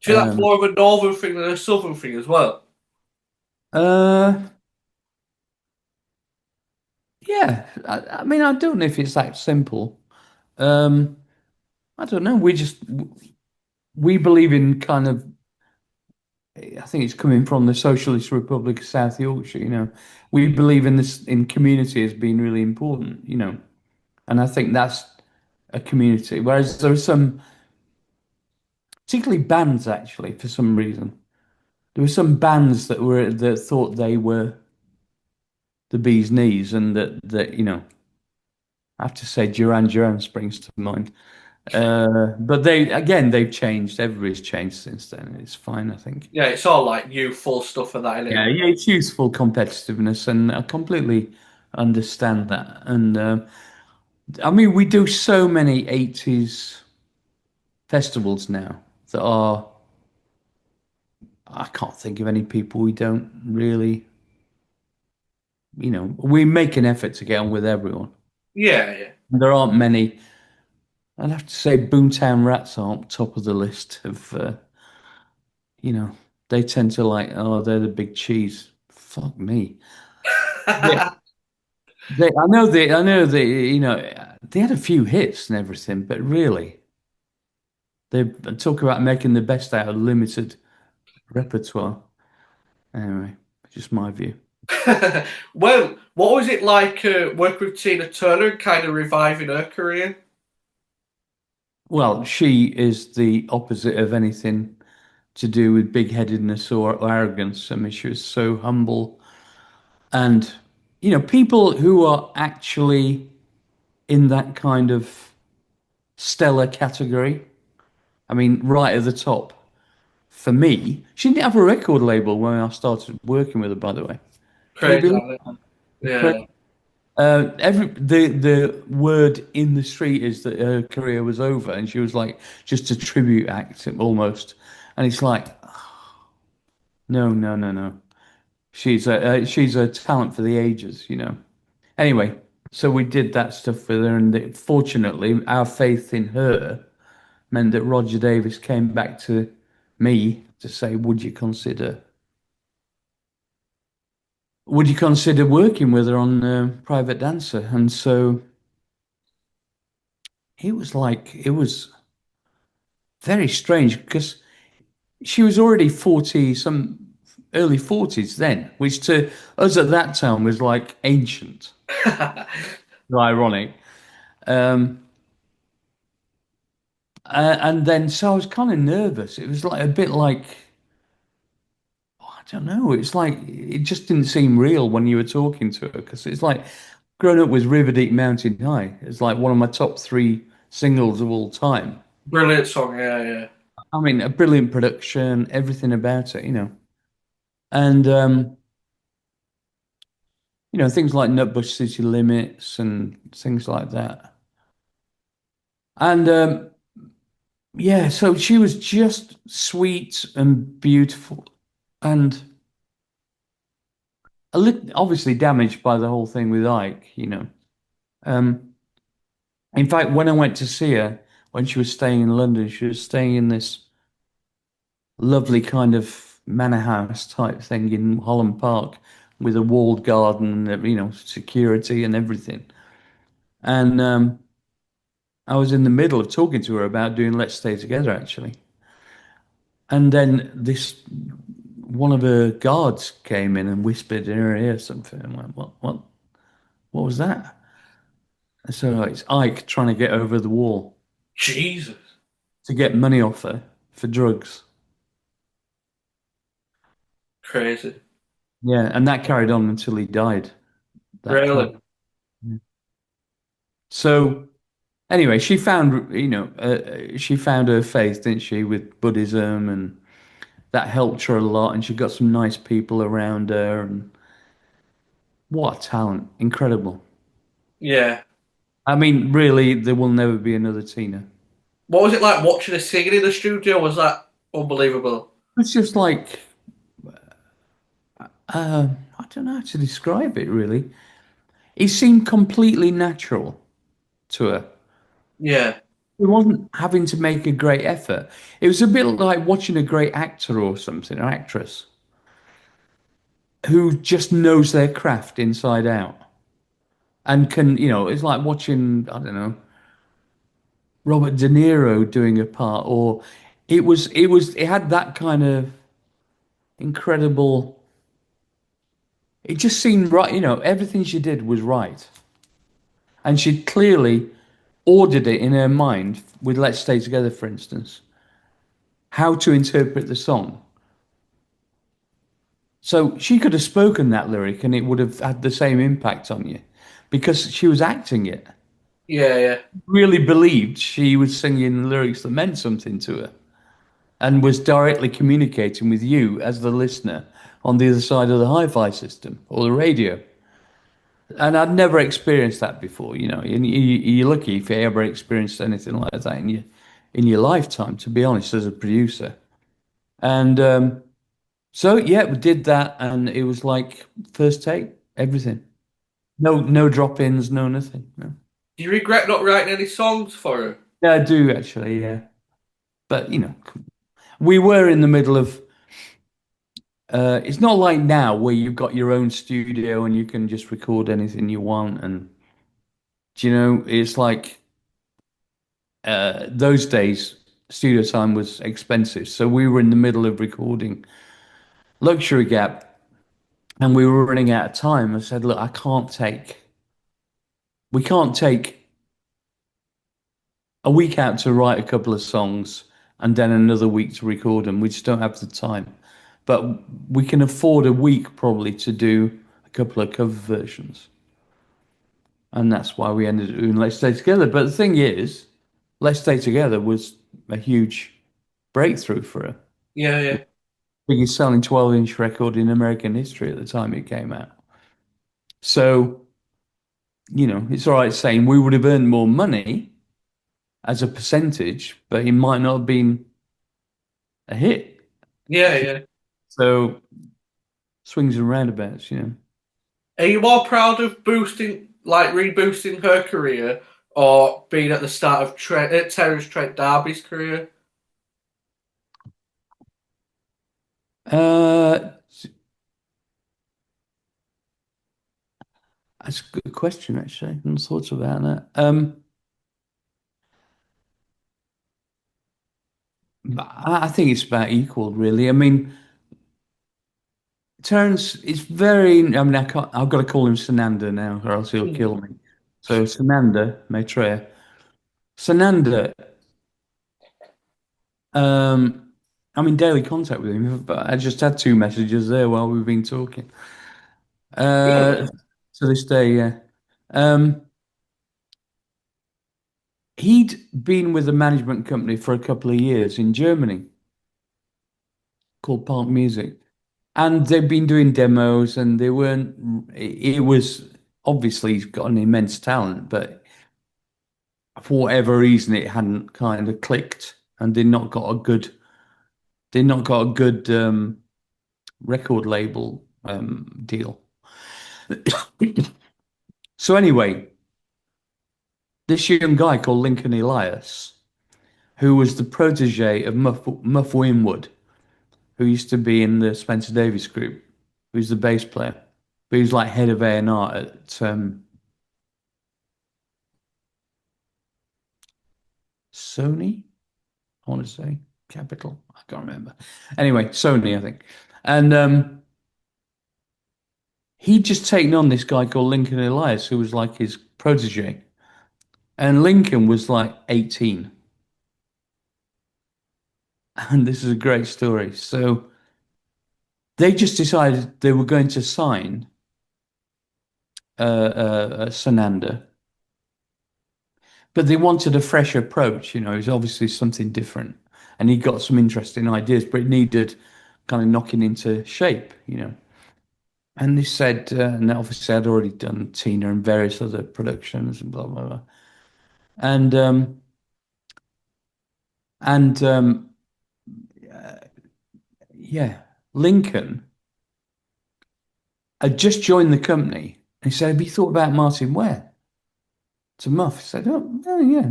think that's more of a northern thing than a southern thing as well? Uh, yeah. I mean, I don't know if it's that simple. Um, I don't know. We believe in kind of. I think it's coming from the Socialist Republic of South Yorkshire. We believe in this in community as being really important. And I think that's a community. Whereas there are some, particularly bands, actually, for some reason, there were some bands that thought they were the bee's knees, and that I have to say Duran Duran springs to mind. But they've changed. Everybody's changed since then. It's fine, I think. Yeah, it's all like youthful stuff and that, Yeah, innit? yeah, it's useful competitiveness, and I completely understand that. And I mean, we do so many 80s festivals now that are I can't think of any people we don't really, we make an effort to get on with everyone. Yeah, yeah. There aren't many. I'd have to say Boomtown Rats aren't top of the list of, you know, they tend to like, oh, they're the big cheese. Fuck me. Yeah. They had a few hits and everything, but really, they talk about making the best out of limited repertoire. Anyway, just my view. Well, what was it like working with Tina Turner and kind of reviving her career? Well, she is the opposite of anything to do with big-headedness or arrogance. I mean, she was so humble. And, people who are actually in that kind of stellar category, I mean, right at the top. For me, she didn't have a record label when I started working with her, by the way. Can you Crazy, believe isn't it? it? Yeah. The word in the street is that her career was over, and she was like just a tribute act almost. And it's like, no, no, no, no. She's a talent for the ages. Anyway, so we did that stuff with her, and fortunately, our faith in her meant that Roger Davis came back to me to say, would you consider working with her on Private Dancer? And so it was very strange because she was already 40, some early 40s then, which to us at that time was like ancient, ironic. Um, and then so I was kind of nervous. It was like a bit like, I don't know. It's like it just didn't seem real when you were talking to her because it's like growing up with River Deep Mountain High. It's like one of my top three singles of all time. Brilliant song, yeah, yeah. I mean, a brilliant production, everything about it. And things like Nutbush City Limits and things like that. And yeah, so she was just sweet and beautiful and obviously damaged by the whole thing with Ike. Um, in fact, when I went to see her, when she was staying in London, she was staying in this lovely kind of manor house type thing in Holland Park with a walled garden, security and everything. And I was in the middle of talking to her about doing Let's Stay Together, actually. And then this one of her guards came in and whispered in her ear something. And went, what was that? And so it's Ike trying to get over the wall Jesus. to get money off her for drugs. Crazy. Yeah, and that carried on until he died. That kind. Really? So anyway, she found her faith, didn't she, with Buddhism, and that helped her a lot. And she got some nice people around her, and what a talent, incredible. Yeah. I mean, really, there will never be another Tina. What was it like watching her singing in the studio? Was that unbelievable? It's just like, I don't know how to describe it really. It seemed completely natural to her. Yeah. It wasn't having to make a great effort. It was a bit like watching a great actor or something, or actress, who just knows their craft inside out and it's like watching, I don't know, Robert De Niro doing a part, or it had that kind of incredible, it just seemed right, everything she did was right. And she clearly ordered it in her mind with Let's Stay Together, for instance, how to interpret the song. So she could have spoken that lyric and it would have had the same impact on you because she was acting it. Yeah, yeah. Really believed she was singing lyrics that meant something to her and was directly communicating with you as the listener on the other side of the hi-fi system or the radio. And I'd never experienced that before, and you're lucky if you ever experienced anything like that in your lifetime, to be honest, as a producer. And So yeah, we did that, and it was like first take, everything. No drop-ins, no nothing. No. Do you regret not writing any songs for her? Yeah, I do actually, yeah. But we were in the middle of. It's not like now where you've got your own studio and you can just record anything you want, and it's like those days studio time was expensive, so we were in the middle of recording Luxury Gap, and we were running out of time. I said, look, we can't take a week out to write a couple of songs and then another week to record them. We just don't have the time. But we can afford a week probably to do a couple of cover versions. And that's why we ended up doing Let's Stay Together. But the thing is, Let's Stay Together was a huge breakthrough for her. Yeah, yeah, Biggest selling 12-inch record in American history at the time it came out. So, it's all right saying we would have earned more money as a percentage, but it might not have been a hit. yeah, yeah. So swings and roundabouts. Are you more proud of boosting, like reboosting her career, or being at the start of Terence Trent D'Arby's career? Uh, that's a good question, actually. I hadn't thought about that. But I think it's about equal, really. I mean, Terence is very. I mean, I've got to call him Sananda now, or else he'll kill me. So Sananda Maitreya. Sananda. I'm in daily contact with him, but I just had two messages there while we've been talking. Uh, to this day, yeah. Um, he'd been with a management company for a couple of years in Germany called Park Music, and they've been doing demos, and they weren't. It was obviously he's got an immense talent, but for whatever reason, it hadn't kind of clicked, and they'd not got a good record label deal. So anyway, this young guy called Lincoln Elias, who was the protege of Muff Winwood, who used to be in the Spencer Davis group, who's the bass player, but he was like head of A&R at Sony, I want to say, Capital, I can't remember. Anyway, Sony, I think. And he'd just taken on this guy called Lincoln Elias, who was like his protege. And Lincoln was like 18. And this is a great story. So they just decided they were going to sign Sananda, but they wanted a fresh approach. It was obviously something different. And he got some interesting ideas, but it needed kind of knocking into shape. And they said, and obviously I'd already done Tina and various other productions and blah, blah, blah. And, um, and yeah, Lincoln had just joined the company. And he said, have you thought about Martyn Ware? To Muff. He said, oh yeah,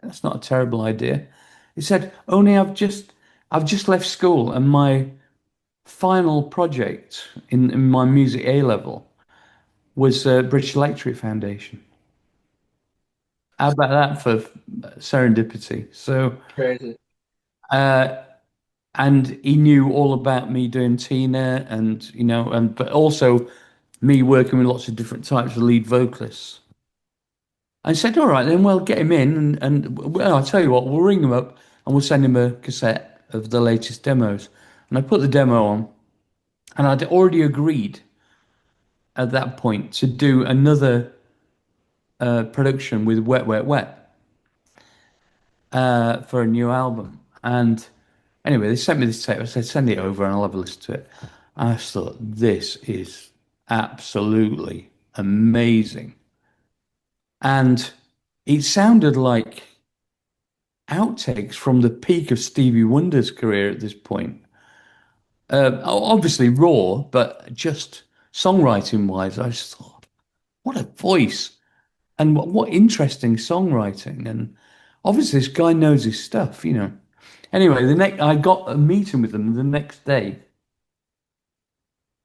that's not a terrible idea. He said, only I've just left school and my final project in my music A level was British Electric Foundation. How about that for serendipity? So, Crazy. uh, and he knew all about me doing Tina and, but also me working with lots of different types of lead vocalists. I said, all right, then we'll get him in and well, I'll tell you what, we'll ring him up and we'll send him a cassette of the latest demos. And I put the demo on, and I'd already agreed at that point to do another production with Wet Wet Wet for a new album. And anyway, they sent me this tape. I said, send it over and I'll have a listen to it. I just thought, this is absolutely amazing. And it sounded like outtakes from the peak of Stevie Wonder's career at this point. Obviously raw, but just songwriting wise, I just thought, what a voice and what interesting songwriting. And obviously, this guy knows his stuff, you know. Anyway, the next I got a meeting with them the next day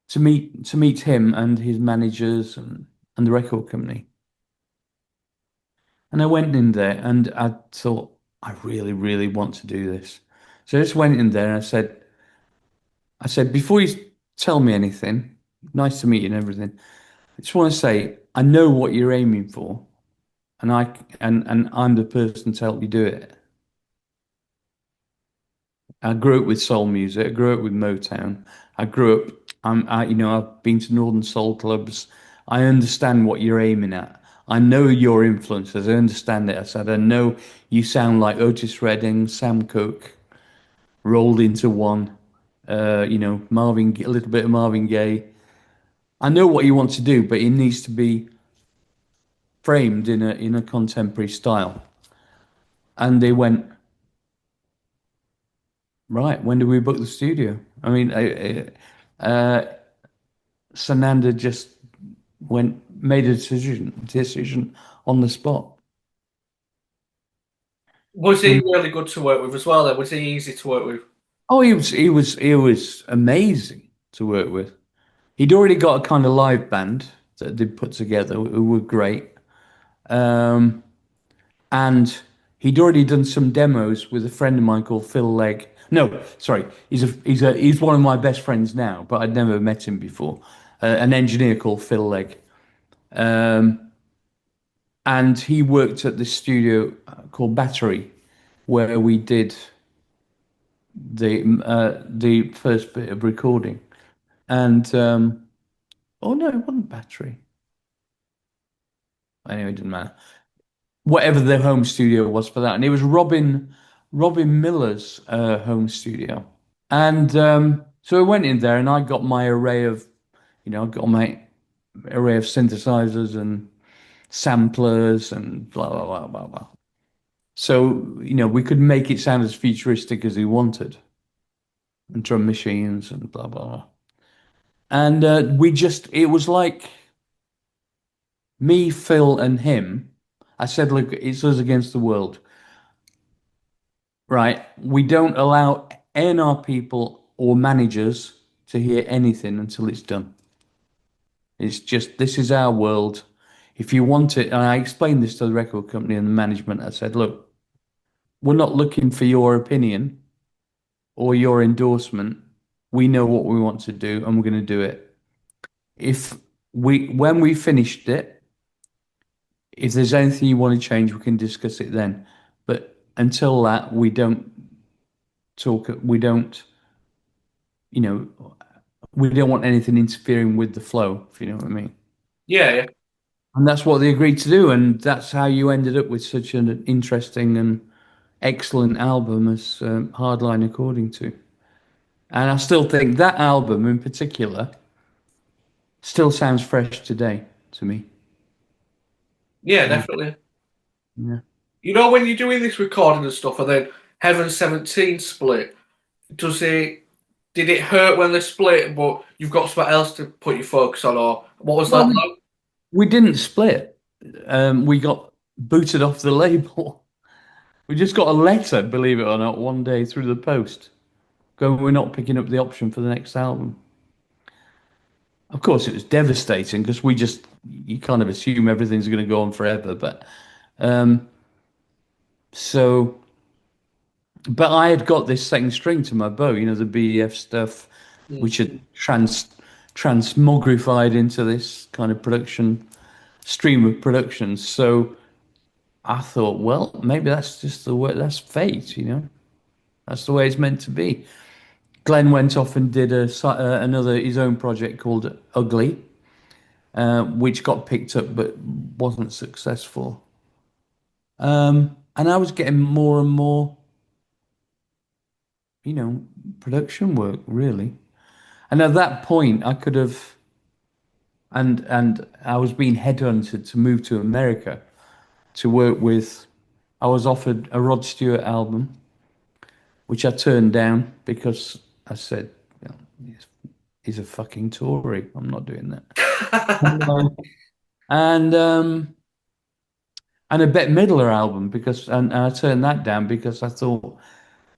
to meet him and his managers and the record company. And I went in there and I thought, I really, really want to do this. So I just went in there and I said, before you tell me anything, nice to meet you and everything. I just want to say, I know what you're aiming for, and I'm the person to help you do it. I grew up with soul music. I grew up with Motown. I grew up. I've been to Northern Soul clubs. I understand what you're aiming at. I know your influences. I understand it. I said, I know you sound like Otis Redding, Sam Cooke, rolled into one. A little bit of Marvin Gaye. I know what you want to do, but it needs to be framed in a contemporary style. And they went, right, when do we book the studio? I mean, Sananda just made a decision on the spot. Was he And really good to work with as well? Then was he easy to work with? oh, he was amazing to work with. He'd already got a kind of live band that they'd put together who were great. Um, and he'd already done some demos with a friend of mine called Phil Legg. No, sorry, he's one of my best friends now, but I'd never met him before. An engineer called Phil Legg, and he worked at this studio called Battery, where we did the first bit of recording. And oh no, it wasn't Battery. Anyway, it didn't matter. Whatever the home studio was for that, and it was Robin Miller's home studio. And so I went in there and I got my array of, I got my array of synthesizers and samplers and blah, blah, blah, blah, blah. So, we could make it sound as futuristic as he wanted and drum machines and blah, blah, blah. And it was like me, Phil, and him. I said, look, it's us against the world, right? We don't allow A&R people or managers to hear anything until it's done. It's just, this is our world. If you want it, and I explained this to the record company and the management, I said, look, we're not looking for your opinion or your endorsement. We know what we want to do and we're going to do it. When we finished it, if there's anything you want to change, we can discuss it then. But until that, we don't, you know, we don't want anything interfering with the flow, if you know what I mean. Yeah, yeah. And that's what they agreed to do, and that's how you ended up with such an interesting and excellent album as Hardline According to. And I still think that album in particular still sounds fresh today to me. Yeah, Yeah, definitely. yeah. You know, when you're doing this recording and stuff, and then Heaven 17 split, does it did it hurt when they split, but you've got something else to put your focus on, or what was Well, that we, like? we didn't split. We got booted off the label. We just got a letter, believe it or not, one day through the post, going, we're not picking up the option for the next album. Of course, it was devastating because you kind of assume everything's going to go on forever. Um, so, but I had got this second string to my bow, the BEF stuff, Mm. which had transmogrified into this kind of stream of productions. So I thought, well, maybe that's just the way, that's fate. That's the way it's meant to be. Glenn went off and did another his own project called Ugly, which got picked up but wasn't successful. And I was getting more and more, production work really. And at that point, I could have, and I was being headhunted to move to America to work with. I was offered a Rod Stewart album, which I turned down because I said, he's a fucking Tory. I'm not doing that. And and a Bette Midler album because and I turned that down because I thought,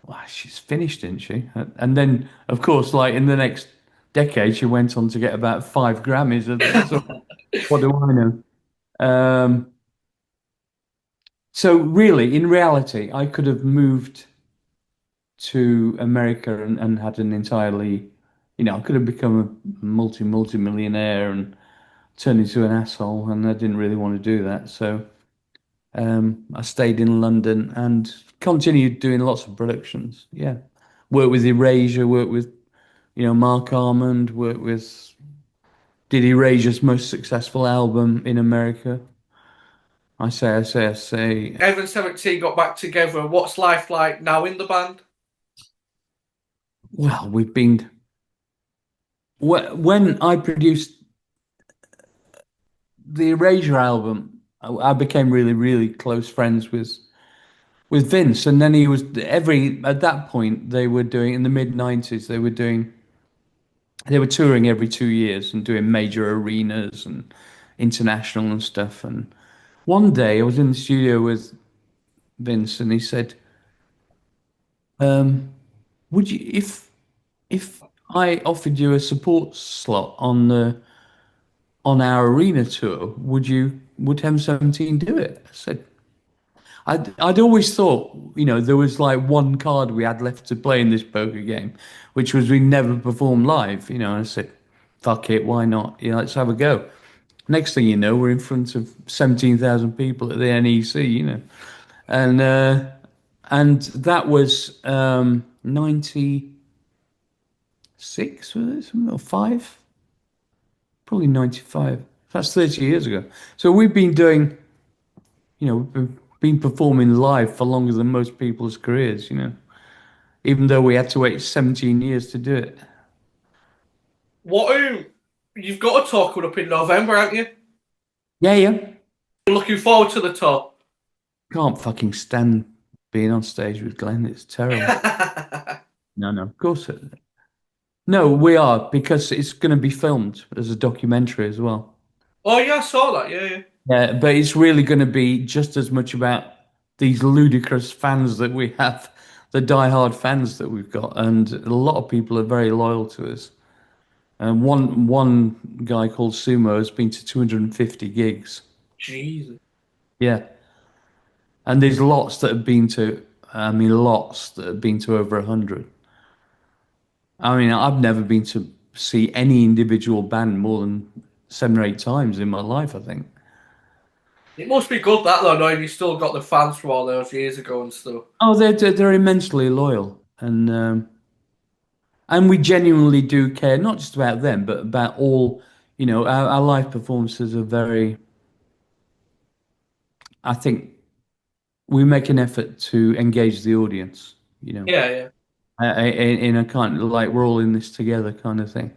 well, she's finished, isn't she? And then, of course, like in the next decade, she went on to get about 5 Grammys. So what do I know? Um, so really, in reality, I could have moved to America and had an entirely, I could have become a multi-millionaire and turned into an asshole, and I didn't really want to do that. So I stayed in London and continued doing lots of productions. Yeah, worked with Erasure, worked with Mark Armand, worked with did Erasure's most successful album in America. I say. Evan 17 got back together. What's life like now in the band? Well, we've been when I produced the Erasure album, I became really, really close friends with Vince, and then he was every at that point they were doing in the mid 90s they were touring every 2 years and doing major arenas and international and stuff. And one day I was in the studio with Vince, and he said, "Would you if I offered you a support slot on our arena tour, would M17 do it?" I said, I'd always thought, there was like one card we had left to play in this poker game, which was we never performed live, and I said, fuck it, why not? Let's have a go. Next thing you know, we're in front of 17,000 people at the NEC. And and that was 96, was it? Something, or five? Probably 95. That's 30 years ago. So we've been doing, we've been performing live for longer than most people's careers, even though we had to wait 17 years to do it. What you've got a tour coming up in November, haven't you? Yeah, yeah. You're looking forward to the tour. Can't fucking stand being on stage with Glenn. It's terrible. No, no, of course it. No, we are because it's going to be filmed as a documentary as well. Oh yeah, I saw that. Yeah, yeah. Yeah, but it's really going to be just as much about these ludicrous fans that we have, the die-hard fans that we've got, and a lot of people are very loyal to us. And one guy called Sumo has been to 250 gigs. Jesus. Yeah, and there's lots that have been to, I mean, lots that have been to over 100. I mean, I've never been to see any individual band more than 7 or 8 times in my life, I think. It must be good that though, knowing you still got the fans from all those years ago and stuff. Oh, they're immensely loyal, and we genuinely do care, not just about them, but about all. Our live performances are very. I think we make an effort to engage the audience. Yeah, yeah. In a kind of like we're all in this together kind of thing.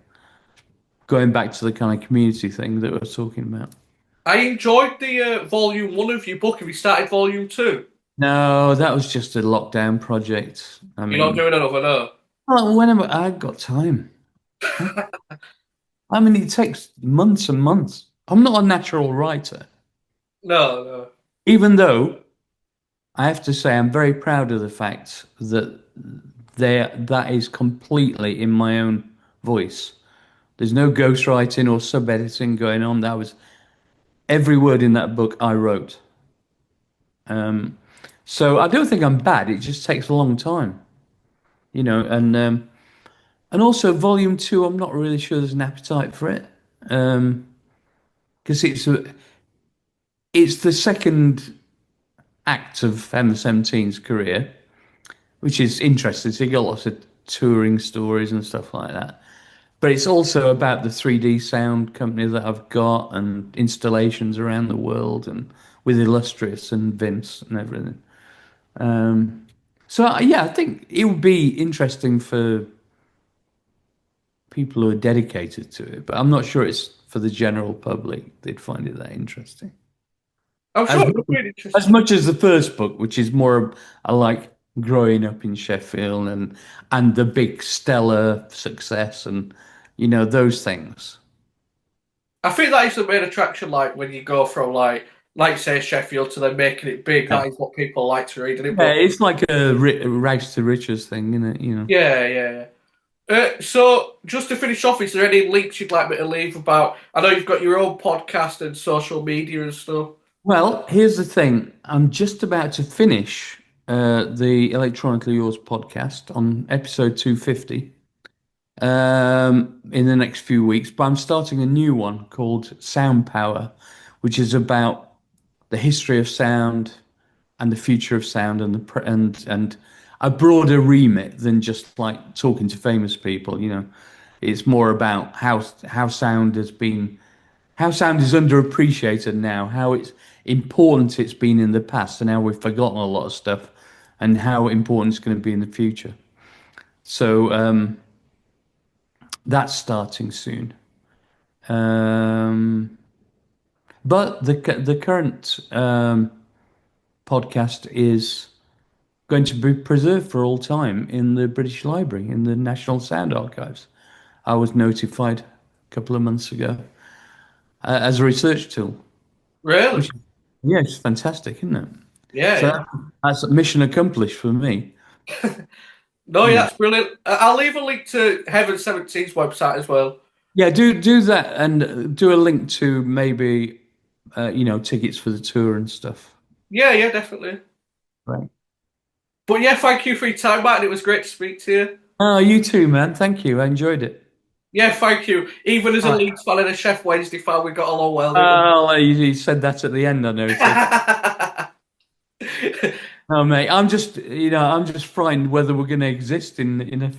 Going back to the kind of community thing that we're talking about. I enjoyed the volume one of your book. Have you started volume two? No, that was just a lockdown project. I You're not mean, doing another, no. well, whenever I've got time. I mean, it takes months and months. I'm not a natural writer, No, no. even though I have to say I'm very proud of the fact that that is completely in my own voice. There's no ghostwriting or sub-editing going on. That was every word in that book I wrote. So I don't think I'm bad. It just takes a long time, and also volume two. I'm not really sure there's an appetite for it because it's the second act of M17's career, which is interesting. So you get lots of touring stories and stuff like that. But it's also about the 3D sound company that I've got and installations around the world and with Illustrious and Vince and everything. So yeah, I think it would be interesting for people who are dedicated to it, but I'm not sure it's for the general public. They'd find it that interesting. I'm As sure it would be as interesting. much as the first book, which is more like growing up in Sheffield and the big stellar success and those things. I think that is the main attraction. Like when you go from like say Sheffield to then making it big, Yeah, that is what people like to read in it. yeah, But it's like a rags to riches thing, isn't it? yeah, yeah, yeah. So just to finish off, is there any links you'd like me to leave about? I know you've got your own podcast and social media and stuff. Well, here's the thing. I'm just about to finish the Electronically Yours podcast on episode 250 in the next few weeks, but I'm starting a new one called Sound Power, which is about the history of sound and the future of sound and a broader remit than just like talking to famous people. It's more about how sound has been how sound is underappreciated now, how it's important it's been in the past, and how we've forgotten a lot of stuff, and how important it's going to be in the future. So that's starting soon. Um, but the current podcast is going to be preserved for all time in the British Library, in the National Sound Archives. I was notified a couple of months ago as a research tool, Really? which yeah, it's fantastic, isn't it? Yeah, So yeah. that's mission accomplished for me. No, yeah, Yeah. that's brilliant. I'll leave a link to Heaven 17's website as well. Yeah, do that and do a link to maybe tickets for the tour and stuff. Yeah, yeah, definitely. Right. But yeah, thank you for your time, Martin. It was great to speak to you. Oh, you too, man. Thank you. I enjoyed it. Yeah, thank you. Even as a All right. Leeds fan and a Chef Wednesday fan, we got along well, didn't we? Oh, you said that at the end, I noticed. Oh, mate, I'm just frightened whether we're going to exist in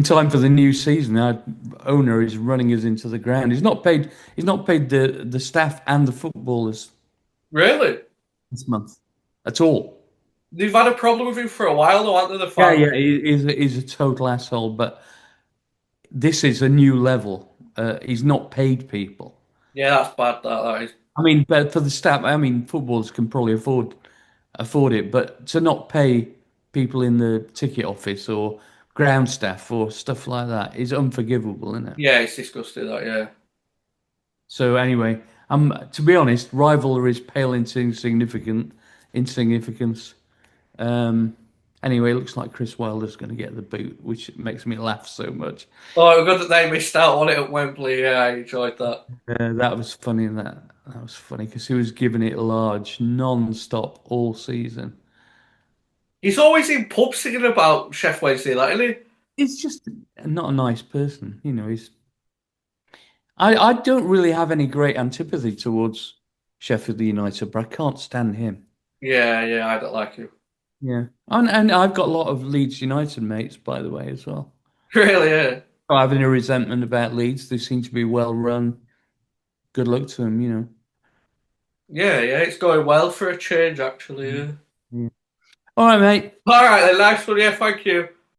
time for the new season. Our owner is running us into the ground. He's not paid the staff and the footballers Really? this month at all. They've had a problem with him for a while, though, aren't they, the Yeah, fans? yeah, he's a total asshole. But this is a new level. He's not paid people. Yeah, that's bad. That is. I mean, but for the staff, I mean, footballers can probably afford it, but to not pay people in the ticket office or ground staff or stuff like that is unforgivable, isn't it? Yeah, it's disgusting. That yeah. So anyway, to be honest, rivalries pale into insignificance. Um, anyway, it looks like Chris Wilder's going to get the boot, which makes me laugh so much. Oh, good that they missed out on it at Wembley. Yeah, I enjoyed that. That was funny. That was funny because he was giving it large, non-stop all season. He's always in pubs singing about Chef Wednesday, like, isn't he? He's just not a nice person, He's I don't really have any great antipathy towards Sheffield United, but I can't stand him. Yeah, yeah, I don't like him. Yeah, and I've got a lot of Leeds United mates, by the way, as well. Really, yeah. I have any resentment about Leeds. They seem to be well run. Good luck to them. Yeah, yeah, it's going well for a change, actually. Yeah. Yeah. All right, mate. All right, then, nice one. Yeah, thank you.